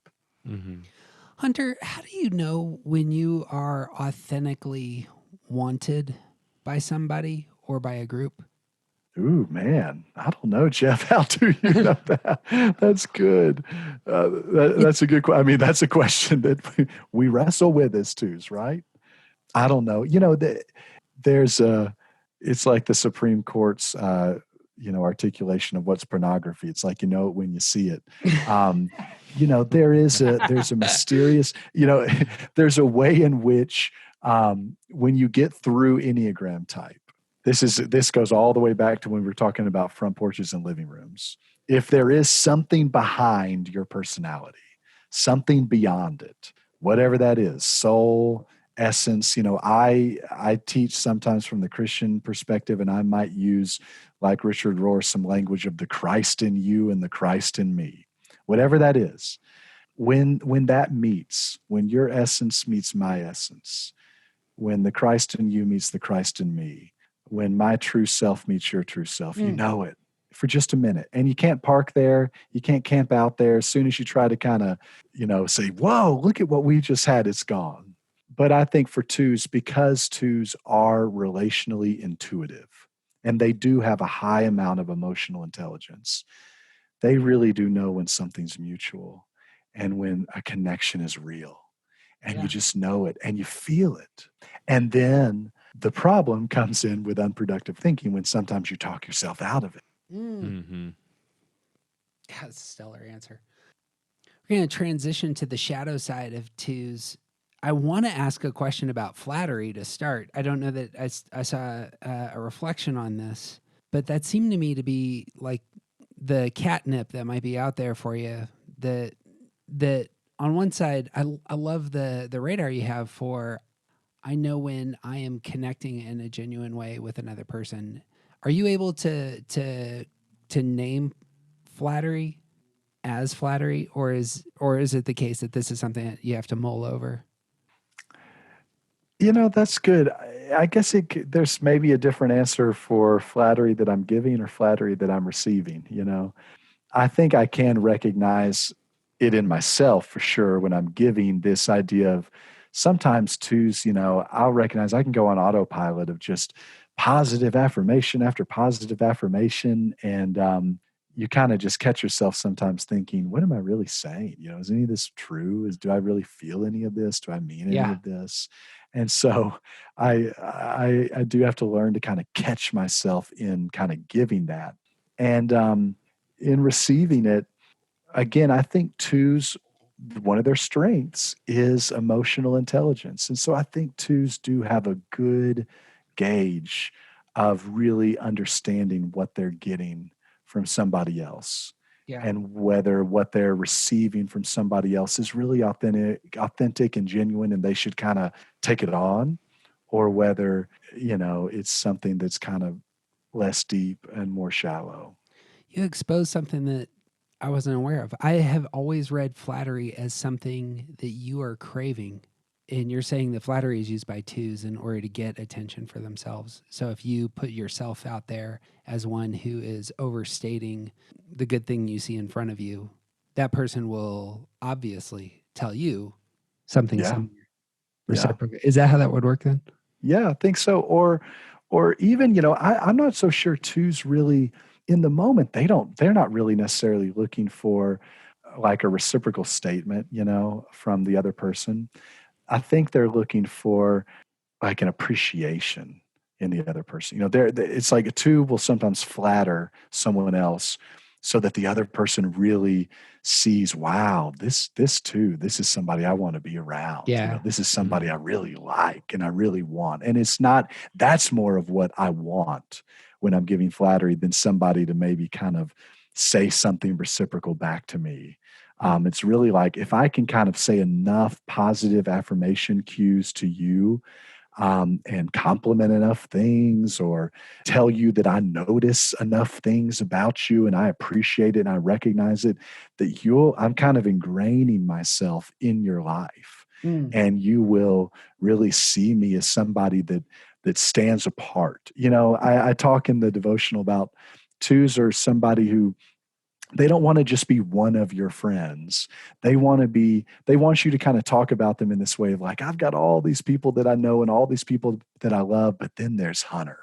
Speaker 1: Hunter, how do you know when you are authentically wanted by somebody or by a group?
Speaker 4: Ooh, man, I don't know, Jeff. How do you know that? That's good. That's a good question. I mean, that's a question that we wrestle with as twos, right? I don't know. There's It's like the Supreme Court's, articulation of what's pornography. It's like, you know it when you see it. There's a mysterious, there's a way in which when you get through Enneagram type, this goes all the way back to when we were talking about front porches and living rooms. If there is something behind your personality, something beyond it, whatever that is, soul, essence, I teach sometimes from the Christian perspective, and I might use, like Richard Rohr, some language of the Christ in you and the Christ in me, whatever that is. When that meets, when your essence meets my essence, when the Christ in you meets the Christ in me, when my true self meets your true self, you know it for just a minute. And you can't park there. You can't camp out there. As soon as you try to kind of, say, whoa, look at what we just had, it's gone. But I think for twos, because twos are relationally intuitive and they do have a high amount of emotional intelligence, they really do know when something's mutual and when a connection is real. And you just know it and you feel it. And then the problem comes in with unproductive thinking when sometimes you talk yourself out of it.
Speaker 2: Mm-hmm.
Speaker 1: That's a stellar answer. We're going to transition to the shadow side of twos. I want to ask a question about flattery to start. I don't know that I saw a reflection on this, but that seemed to me to be like the catnip that might be out there for you. That on one side, I love the radar you have for, I know when I am connecting in a genuine way with another person. Are you able to name flattery as flattery, or is it the case that this is something that you have to mull over?
Speaker 4: That's good. I guess there's maybe a different answer for flattery that I'm giving or flattery that I'm receiving. I think I can recognize it in myself for sure when I'm giving this idea of sometimes twos, I'll recognize I can go on autopilot of just positive affirmation after positive affirmation. And you kind of just catch yourself sometimes thinking, what am I really saying? Is any of this true? Do I really feel any of this? Do I mean any of this? And so I do have to learn to kind of catch myself in kind of giving that. And in receiving it, again, I think twos, one of their strengths is emotional intelligence. And so I think twos do have a good gauge of really understanding what they're getting from somebody else.
Speaker 1: Yeah.
Speaker 4: And whether what they're receiving from somebody else is really authentic and genuine, and they should kind of take it on, or whether, it's something that's kind of less deep and more shallow.
Speaker 1: You exposed something that I wasn't aware of. I have always read flattery as something that you are craving. And you're saying that flattery is used by twos in order to get attention for themselves. So if you put yourself out there as one who is overstating the good thing you see in front of you, that person will obviously tell you something similar. Reciprocal. Is that how that would work then?
Speaker 4: Yeah, I think so. Or even, I'm not so sure twos really in the moment, they're not really necessarily looking for like a reciprocal statement, from the other person. I think they're looking for like an appreciation in the other person. It's like a two will sometimes flatter someone else so that the other person really sees, wow, this too, this is somebody I want to be around.
Speaker 1: Yeah.
Speaker 4: This is somebody I really like and I really want. And that's more of what I want when I'm giving flattery than somebody to maybe kind of say something reciprocal back to me. It's really like if I can kind of say enough positive affirmation cues to you, and compliment enough things or tell you that I notice enough things about you and I appreciate it and I recognize it, that I'm kind of ingraining myself in your life. And you will really see me as somebody that stands apart. I talk in the devotional about twos are somebody who, they don't want to just be one of your friends. They want you to kind of talk about them in this way of like, I've got all these people that I know and all these people that I love, but then there's Hunter,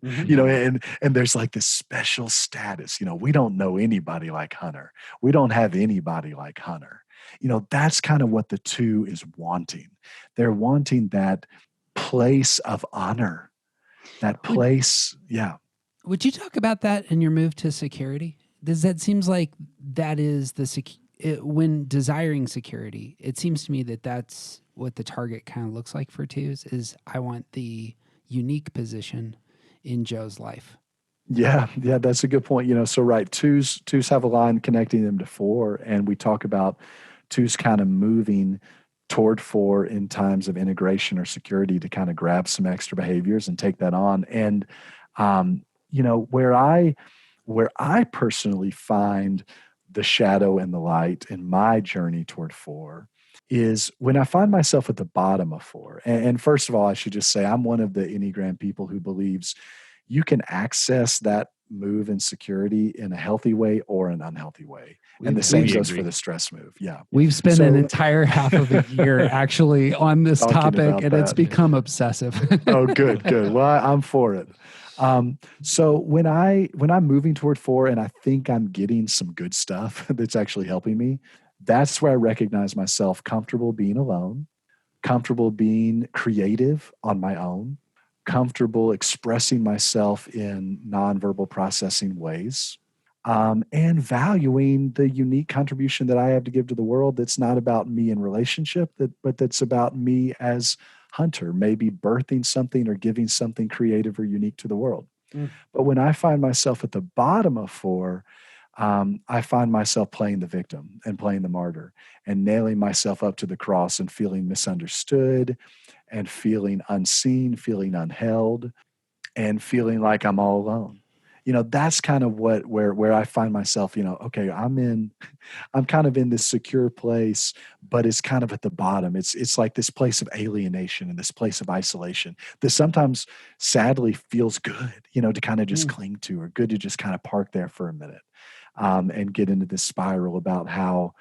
Speaker 4: and there's like this special status, we don't know anybody like Hunter. We don't have anybody like Hunter. That's kind of what the two is wanting. They're wanting that place of honor that place. Yeah.
Speaker 1: Would you talk about that in your move to security? Does that seems like that is when desiring security, it seems to me that that's what the target kind of looks like for twos is I want the unique position in Joe's life.
Speaker 4: Yeah, that's a good point. So right, twos have a line connecting them to four, and we talk about twos kind of moving toward four in times of integration or security to kind of grab some extra behaviors and take that on. And where I personally find the shadow and the light in my journey toward four is when I find myself at the bottom of four. And first of all, I should just say I'm one of the Enneagram people who believes you can access that move in security in a healthy way or an unhealthy way. And the same goes for the stress move. Yeah.
Speaker 1: We've spent an entire half of a year actually on this topic, and it's become obsessive.
Speaker 4: Oh, good. Well, I'm for it. So when I'm moving toward four and I think I'm getting some good stuff that's actually helping me, that's where I recognize myself comfortable being alone, comfortable being creative on my own, comfortable expressing myself in nonverbal processing ways, and valuing the unique contribution that I have to give to the world that's not about me in relationship, but that's about me as hunter, maybe birthing something or giving something creative or unique to the world. But when I find myself at the bottom of four, I find myself playing the victim and playing the martyr and nailing myself up to the cross and feeling misunderstood and feeling unseen, feeling unheld, and feeling like I'm all alone. That's kind of where I find myself, okay, I'm kind of in this secure place, but it's kind of at the bottom. It's like this place of alienation and this place of isolation that sometimes sadly feels good, to kind of just cling to, or good to just kind of park there for a minute, and get into this spiral about how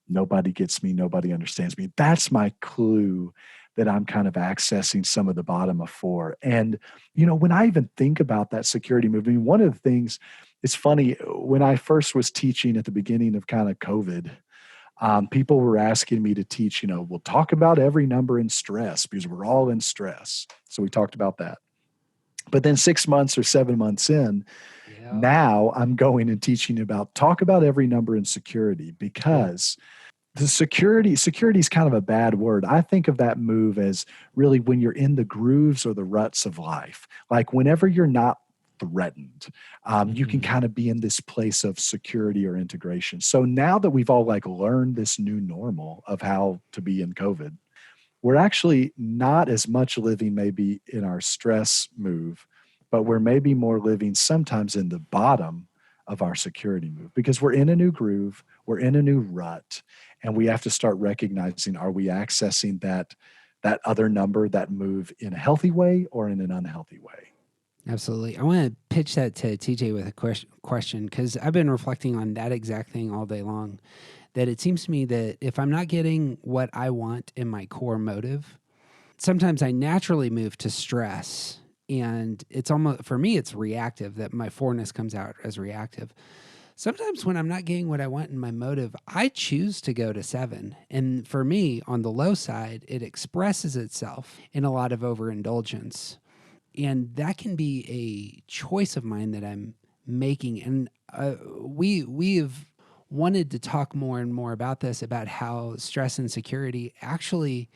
Speaker 4: nobody gets me, nobody understands me. That's my clue that I'm kind of accessing some of the bottom of four. And, when I even think about that security move, one of the things, it's funny, when I first was teaching at the beginning of kind of COVID, people were asking me to teach, we'll talk about every number in stress because we're all in stress. So we talked about that. But then 6 months or 7 months in, now I'm going and teaching talk about every number in security, because the security is kind of a bad word. I think of that move as really when you're in the grooves or the ruts of life, like whenever you're not threatened, you can kind of be in this place of security or integration. So now that we've all learned this new normal of how to be in COVID, we're actually not as much living maybe in our stress move, but we're maybe more living sometimes in the bottom of our security move, because we're in a new groove, we're in a new rut, and we have to start recognizing, are we accessing that other number, that move, in a healthy way or in an unhealthy way?
Speaker 1: Absolutely. I want to pitch that to TJ with a question, because I've been reflecting on that exact thing all day long, that it seems to me that if I'm not getting what I want in my core motive, sometimes I naturally move to stress. And it's almost, for me, it's reactive, that my fourness comes out as reactive. Sometimes when I'm not getting what I want in my motive, I choose to go to 7. And for me, on the low side, it expresses itself in a lot of overindulgence. And that can be a choice of mine that I'm making. And we've wanted to talk more and more about this, about how stress and security actually,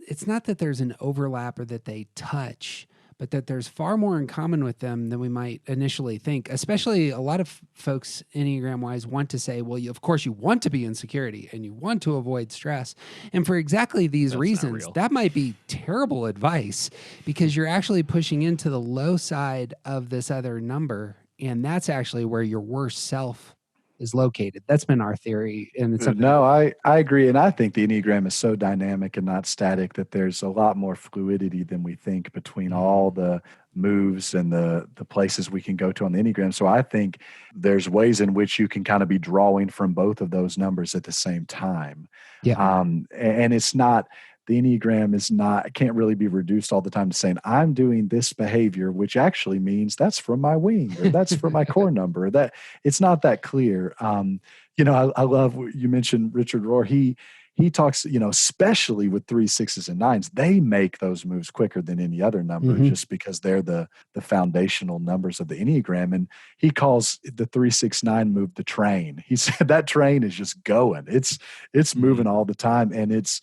Speaker 1: it's not that there's an overlap or that they touch, but that there's far more in common with them than we might initially think. Especially a lot of folks, Enneagram-wise, want to say, well, of course you want to be in security and you want to avoid stress. And for exactly these reasons, that might be terrible advice, because you're actually pushing into the low side of this other number. And that's actually where your worst self is located. That's been our theory. And it's
Speaker 4: no, I agree. And I think the Enneagram is so dynamic and not static that there's a lot more fluidity than we think between all the moves and the places we can go to on the Enneagram. So I think there's ways in which you can kind of be drawing from both of those numbers at the same time. Yeah. And it's not, the Enneagram is not, it can't really be reduced all the time to saying, I'm doing this behavior, which actually means that's from my wing, or that's from my core number. That it's not that clear. I love, you mentioned Richard Rohr. He he talks, especially with 3, 6s, and 9s, they make those moves quicker than any other number just because they're the foundational numbers of the Enneagram. And he calls the 3, 6, 9 move the train. He said that train is just going. It's moving all the time. And it's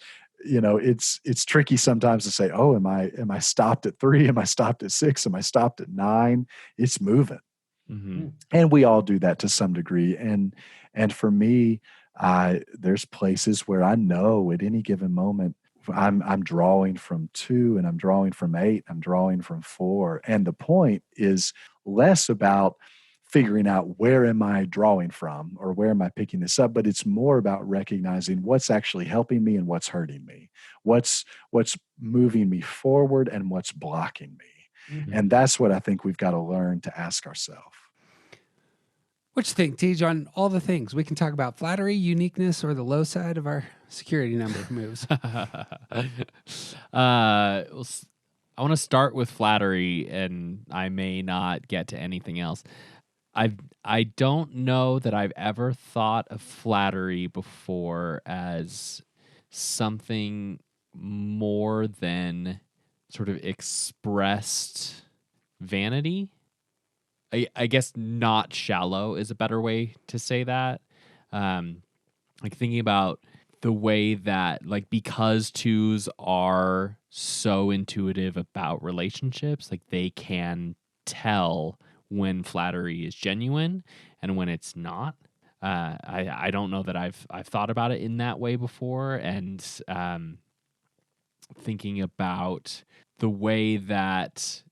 Speaker 4: tricky sometimes to say, oh, am I stopped at 3? Am I stopped at 6? Am I stopped at 9? It's moving. And we all do that to some degree. And for me, there's places where I know at any given moment I'm drawing from 2, and I'm drawing from 8, I'm drawing from 4. And the point is less about figuring out where am I drawing from or where am I picking this up, but it's more about recognizing what's actually helping me and what's hurting me, what's moving me forward and what's blocking me. And that's what I think we've got to learn to ask ourselves.
Speaker 1: What you think, Tej, on all the things? We can talk about flattery, uniqueness, or the low side of our security number moves.
Speaker 2: I want to start with flattery, and I may not get to anything else. I don't know that I've ever thought of flattery before as something more than sort of expressed vanity. I guess not shallow is a better way to say that. Like thinking about the way that, like, because 2s are so intuitive about relationships, like they can tell when flattery is genuine and when it's not. I don't know that I've thought about it in that way before. And thinking about the way that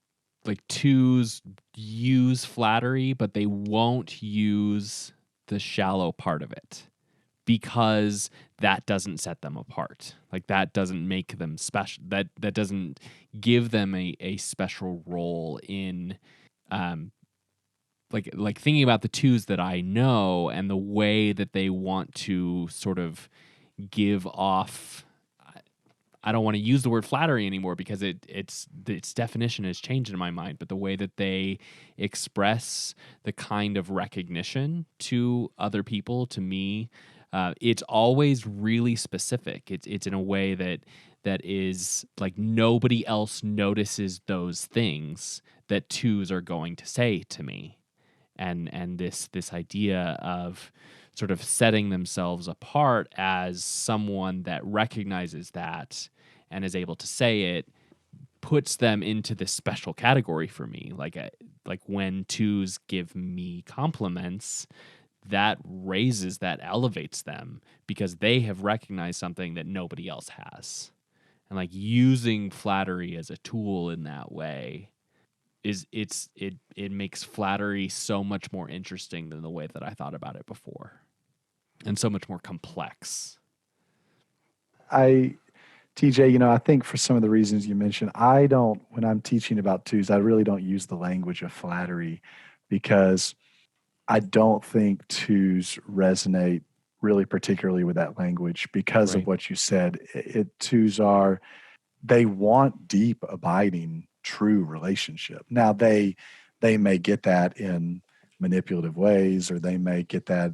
Speaker 2: like 2s use flattery, but they won't use the shallow part of it because that doesn't set them apart. Like that doesn't make them special. That doesn't give them a special role in like thinking about the 2s that I know and the way that they want to sort of give off. I don't want to use the word flattery anymore because its definition has changed in my mind, but the way that they express the kind of recognition to other people, to me, it's always really specific. It's in a way that is like nobody else notices those things that 2s are going to say to me. And this idea of sort of setting themselves apart as someone that recognizes that and is able to say it puts them into this special category for me. Like when 2s give me compliments, that raises, that elevates them because they have recognized something that nobody else has. And like using flattery as a tool in that way it makes flattery so much more interesting than the way that I thought about it before, and so much more complex.
Speaker 4: TJ, I think for some of the reasons you mentioned, when I'm teaching about 2s, I really don't use the language of flattery because I don't think 2s resonate really particularly with that language because of what you said. 2s they want deep, abiding, true relationship. Now they may get that in manipulative ways, or they may get that,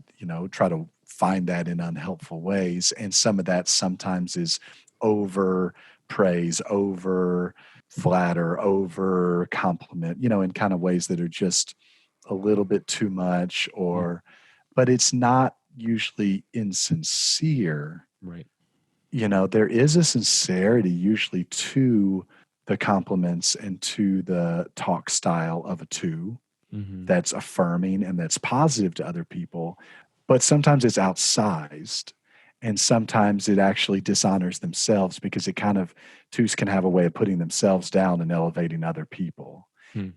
Speaker 4: try to find that in unhelpful ways. And some of that sometimes is over praise, over flatter, over compliment, in kind of ways that are just a little bit too much, but it's not usually insincere.
Speaker 2: Right.
Speaker 4: There is a sincerity usually to the compliments and to the talk style of a 2 that's affirming and that's positive to other people, but sometimes it's outsized and sometimes it actually dishonors themselves because 2s can have a way of putting themselves down and elevating other people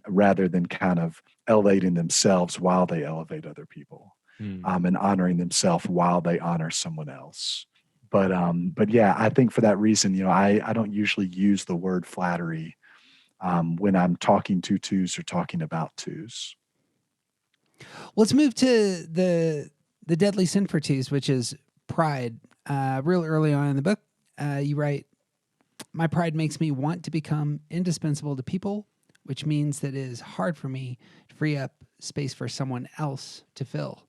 Speaker 4: rather than kind of elevating themselves while they elevate other people and honoring themselves while they honor someone else. But yeah, I think for that reason, I don't usually use the word flattery when I'm talking to 2s or talking about 2s.
Speaker 1: Let's move to the deadly sin for 2s, which is pride. Real early on in the book, you write, "My pride makes me want to become indispensable to people, which means that it is hard for me to free up space for someone else to fill."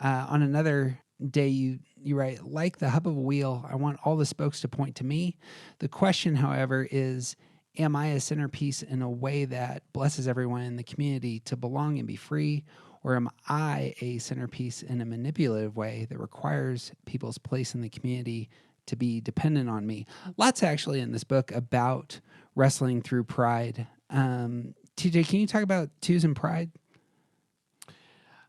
Speaker 1: On another Day, you write, like the hub of a wheel, I want all the spokes to point to me. The question, however, is, am I a centerpiece in a way that blesses everyone in the community to belong and be free? Or am I a centerpiece in a manipulative way that requires people's place in the community to be dependent on me? Lots actually in this book about wrestling through pride. TJ, can you talk about twos and pride?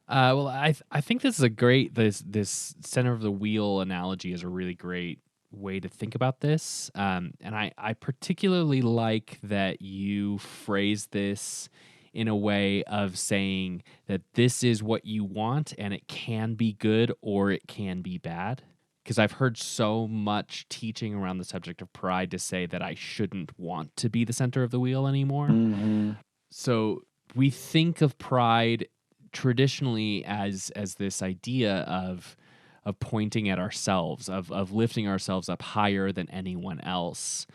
Speaker 2: Well, I think this is a great this center of the wheel analogy is a really great way to think about this. And I particularly like that you phrase this in a way of saying that this is what you want and it can be good or it can be bad. Because I've heard so much teaching around the subject of pride to say that I shouldn't want to be the center of the wheel anymore.
Speaker 4: Mm-hmm.
Speaker 2: So we think of pride traditionally as this idea of pointing at ourselves, of lifting ourselves up higher than anyone else,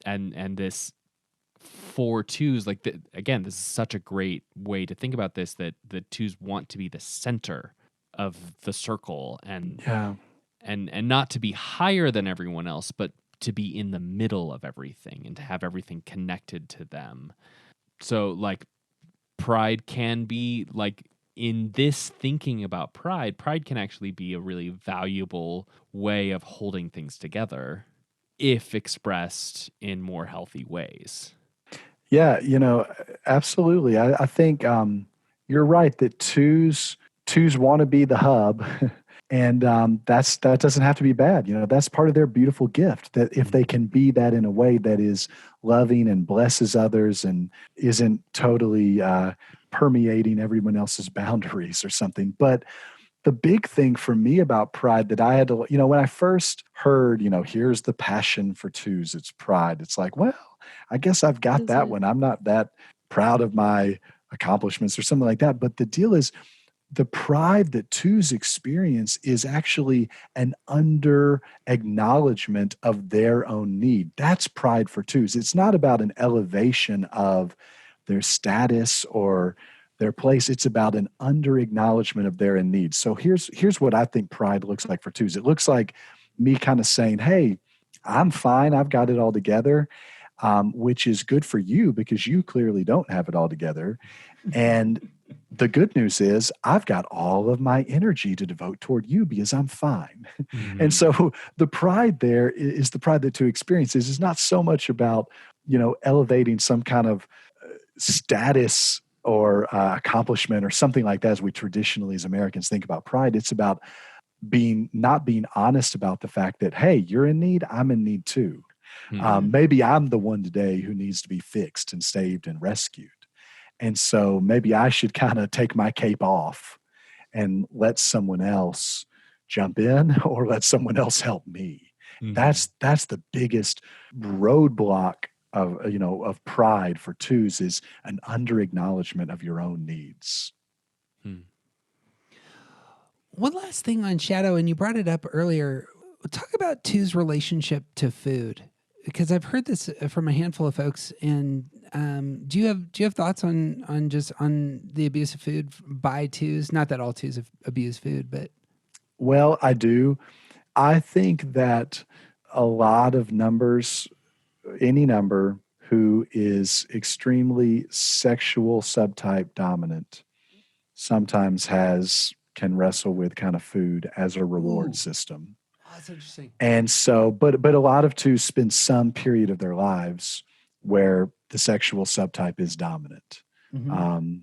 Speaker 2: and this for twos, like again, this is such a great way to think about this, that the twos want to be the center of the circle and not to be higher than everyone else, but to be in the middle of everything and to have everything connected to them. So like pride can be like, in this thinking about pride can actually be a really valuable way of holding things together if expressed in more healthy ways.
Speaker 4: Yeah, absolutely. I think you're right that twos want to be the hub, and that doesn't have to be bad. That's part of their beautiful gift. That if they can be that in a way that is loving and blesses others and isn't totally permeating everyone else's boundaries or something. But the big thing for me about pride that I had to, when I first heard, here's the passion for twos, it's pride. It's like, well, I guess I've got that one. I'm not that proud of my accomplishments or something like that. But the deal is, the pride that twos experience is actually an under acknowledgement of their own need. That's pride for twos. It's not about an elevation of their status or their place. It's about an under acknowledgement of their needs. So here's what I think pride looks like for twos. It looks like me kind of saying, hey, I'm fine. I've got it all together, which is good for you because you clearly don't have it all together. And the good news is I've got all of my energy to devote toward you because I'm fine. Mm-hmm. And so the pride there is the pride that two experiences is not so much about, elevating some kind of status or accomplishment or something like that as we traditionally as Americans think about pride. It's about not being honest about the fact that, hey, you're in need, I'm in need too. Mm-hmm. Maybe I'm the one today who needs to be fixed and saved and rescued. And so maybe I should kind of take my cape off and let someone else jump in or let someone else help me. Mm-hmm. That's the biggest roadblock of pride for twos, is an under acknowledgement of your own needs.
Speaker 1: One last thing on shadow, and you brought it up earlier. Talk about twos' relationship to food, because I've heard this from a handful of folks. And do you have thoughts on the abuse of food by twos? Not that all twos abuse food, but
Speaker 4: well, I do. I think that a lot of numbers, any number who is extremely sexual subtype dominant, sometimes can wrestle with kind of food as a reward system.
Speaker 1: Oh, that's interesting.
Speaker 4: And so, but a lot of twos spend some period of their lives where the sexual subtype is dominant. Mm-hmm.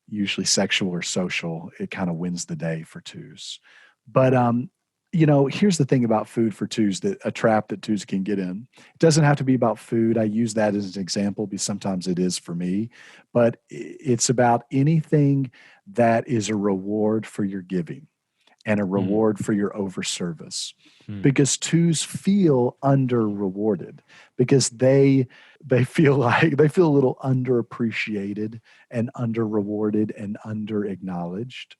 Speaker 4: Usually sexual or social, it kind of wins the day for twos. But, here's the thing about food for twos, that a trap that twos can get in. It doesn't have to be about food. I use that as an example because sometimes it is for me, but it's about anything that is a reward for your giving and a reward for your over-service. Because twos feel under-rewarded because they feel a little underappreciated and under-rewarded and under-acknowledged.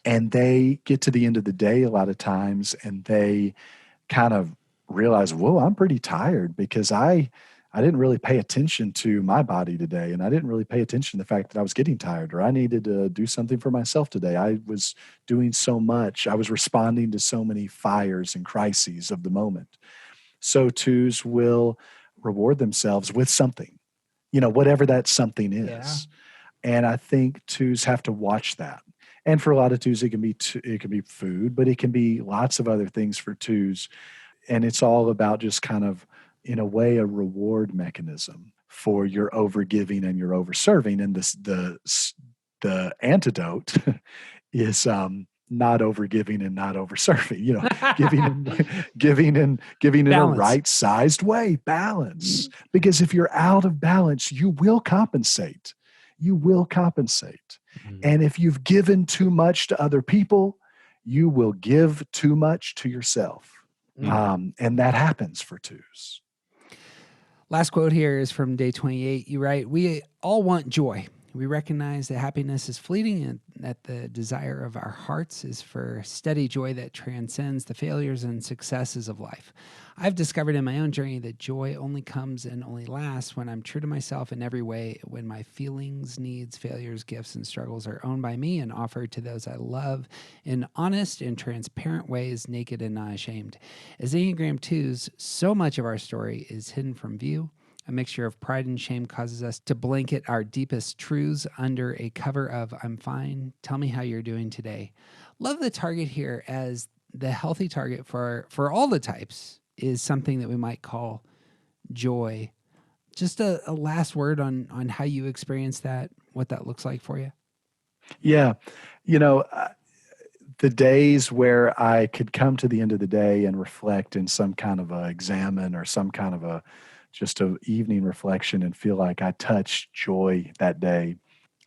Speaker 4: And they get to the end of the day a lot of times and they kind of realize, whoa, I'm pretty tired because I I didn't really pay attention to my body today, and I didn't really pay attention to the fact that I was getting tired, or I needed to do something for myself today. I was doing so much. I was responding to so many fires and crises of the moment. So twos will reward themselves with something, whatever that something is.
Speaker 1: Yeah.
Speaker 4: And I think twos have to watch that. And for a lot of twos, it can be food, but it can be lots of other things for twos. And it's all about just kind of, in a way, a reward mechanism for your overgiving and your overserving. And the antidote is not overgiving and not overserving. Giving in a right-sized way, balance. Because if you're out of balance, you will compensate. And if you've given too much to other people, you will give too much to yourself. And that happens for twos.
Speaker 1: Last quote here is from day 28. You write, "We all want joy. We recognize that happiness is fleeting and that the desire of our hearts is for steady joy that transcends the failures and successes of life. I've discovered in my own journey that joy only comes and only lasts when I'm true to myself in every way, when my feelings, needs, failures, gifts, and struggles are owned by me and offered to those I love in honest and transparent ways, naked and not ashamed. As Enneagram 2s, so much of our story is hidden from view. A mixture of pride and shame causes us to blanket our deepest truths under a cover of, I'm fine, tell me how you're doing today." Love the target here, as the healthy target for all the types is something that we might call joy. Just a last word on how you experience that, what that looks like for you.
Speaker 4: Yeah. The days where I could come to the end of the day and reflect in some kind of a examine or some kind of just an evening reflection and feel like I touched joy that day.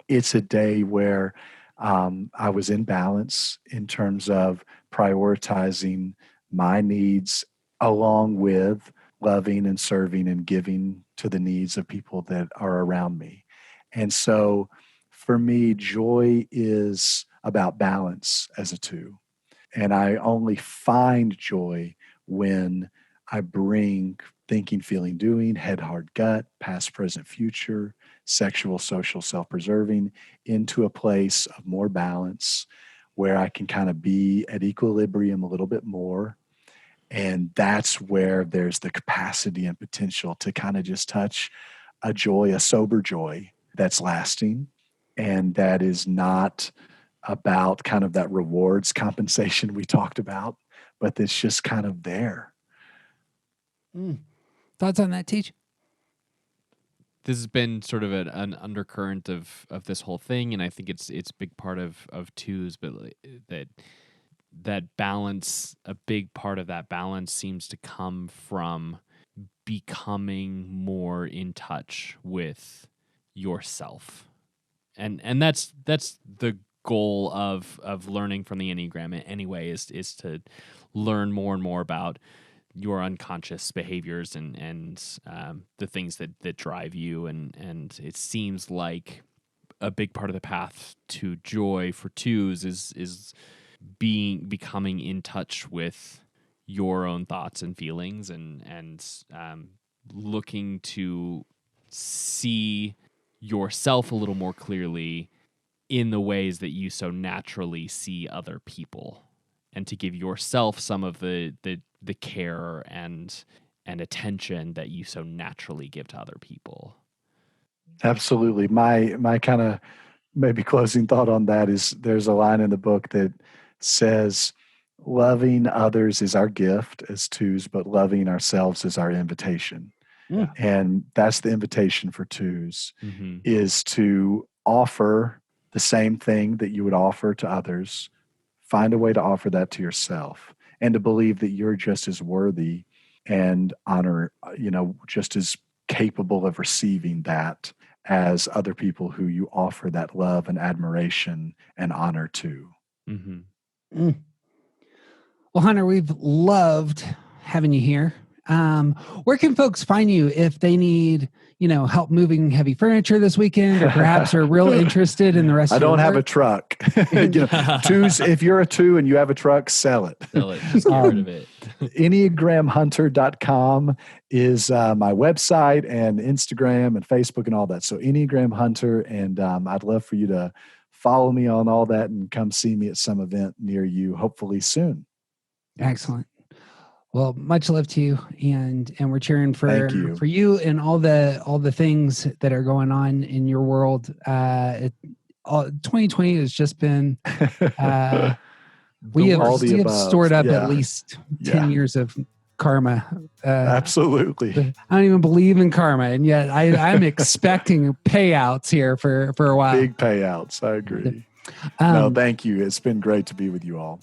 Speaker 4: It's a day where I was in balance in terms of prioritizing my needs along with loving and serving and giving to the needs of people that are around me. And so for me, joy is about balance as a 2. And I only find joy when I bring thinking, feeling, doing, head, heart, gut, past, present, future, sexual, social, self-preserving into a place of more balance where I can kind of be at equilibrium a little bit more. And that's where there's the capacity and potential to kind of just touch a joy, a sober joy that's lasting. And that is not about kind of that rewards compensation we talked about, but that's just kind of there.
Speaker 1: Thoughts on that, Teach?
Speaker 2: This has been sort of an undercurrent of this whole thing, and I think it's a big part of twos, but that balance, a big part of that balance seems to come from becoming more in touch with yourself. And that's the goal of learning from the Enneagram anyway, is to learn more and more about your unconscious behaviors and the things that drive you. And it seems like a big part of the path to joy for twos is becoming in touch with your own thoughts and feelings and looking to see yourself a little more clearly in the ways that you so naturally see other people, and to give yourself some of the care and attention that you so naturally give to other people.
Speaker 4: Absolutely. My kind of maybe closing thought on that is there's a line in the book that says, loving others is our gift as twos, but loving ourselves is our invitation.
Speaker 1: Yeah.
Speaker 4: And that's the invitation for twos,
Speaker 2: Mm-hmm.
Speaker 4: is to offer the same thing that you would offer to others. Find a way to offer that to yourself, and to believe that you're just as worthy and just as capable of receiving that as other people who you offer that love and admiration and honor to.
Speaker 2: Mm-hmm.
Speaker 1: Well, Hunter, we've loved having you here. Where can folks find you if they need, help moving heavy furniture this weekend, or perhaps are real interested in the rest of your work?
Speaker 4: I don't have a truck. Twos, if you're a 2 and you have a truck, sell it.
Speaker 2: Just get rid of it.
Speaker 4: EnneagramHunter.com is my website, and Instagram and Facebook and all that. So Enneagram Hunter, and I'd love for you to follow me on all that and come see me at some event near you, hopefully soon.
Speaker 1: Excellent. Well, much love to you, and we're cheering
Speaker 4: Thank you.
Speaker 1: for you and all the things that are going on in your world. 2020 has just been we have stored up at least 10 years of karma.
Speaker 4: Absolutely.
Speaker 1: I don't even believe in karma, and yet I'm expecting payouts here for a while.
Speaker 4: Big payouts. I agree. No, thank you. It's been great to be with you all.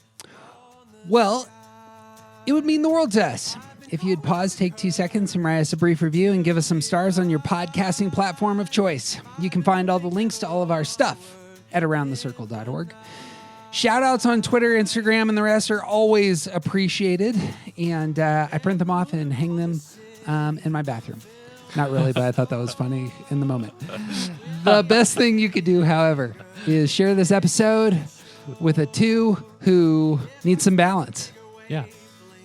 Speaker 1: Well, it would mean the world to us if you'd pause, take 2 seconds, and write us a brief review and give us some stars on your podcasting platform of choice. You can find all the links to all of our stuff at aroundthecircle.org. Shout outs on Twitter, Instagram, and the rest are always appreciated. And I print them off and hang them in my bathroom. Not really, but I thought that was funny in the moment. The best thing you could do, however, is share this episode with a 2 who needs some balance.
Speaker 2: Yeah.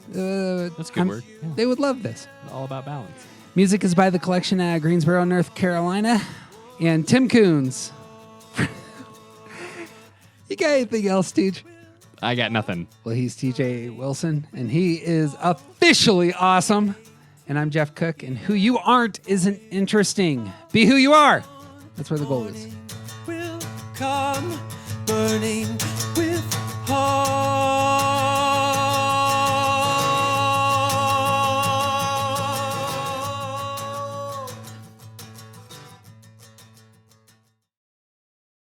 Speaker 2: That's a good word. Yeah.
Speaker 1: They would love this.
Speaker 2: All about balance.
Speaker 1: Music is by the collection at Greensboro, North Carolina. And Tim Coons. You got anything else, Teach?
Speaker 2: I got nothing.
Speaker 1: Well, he's TJ Wilson, and he is officially awesome. And I'm Jeff Cook, and who you aren't isn't interesting. Be who you are. That's where the goal is.
Speaker 3: Will come burning.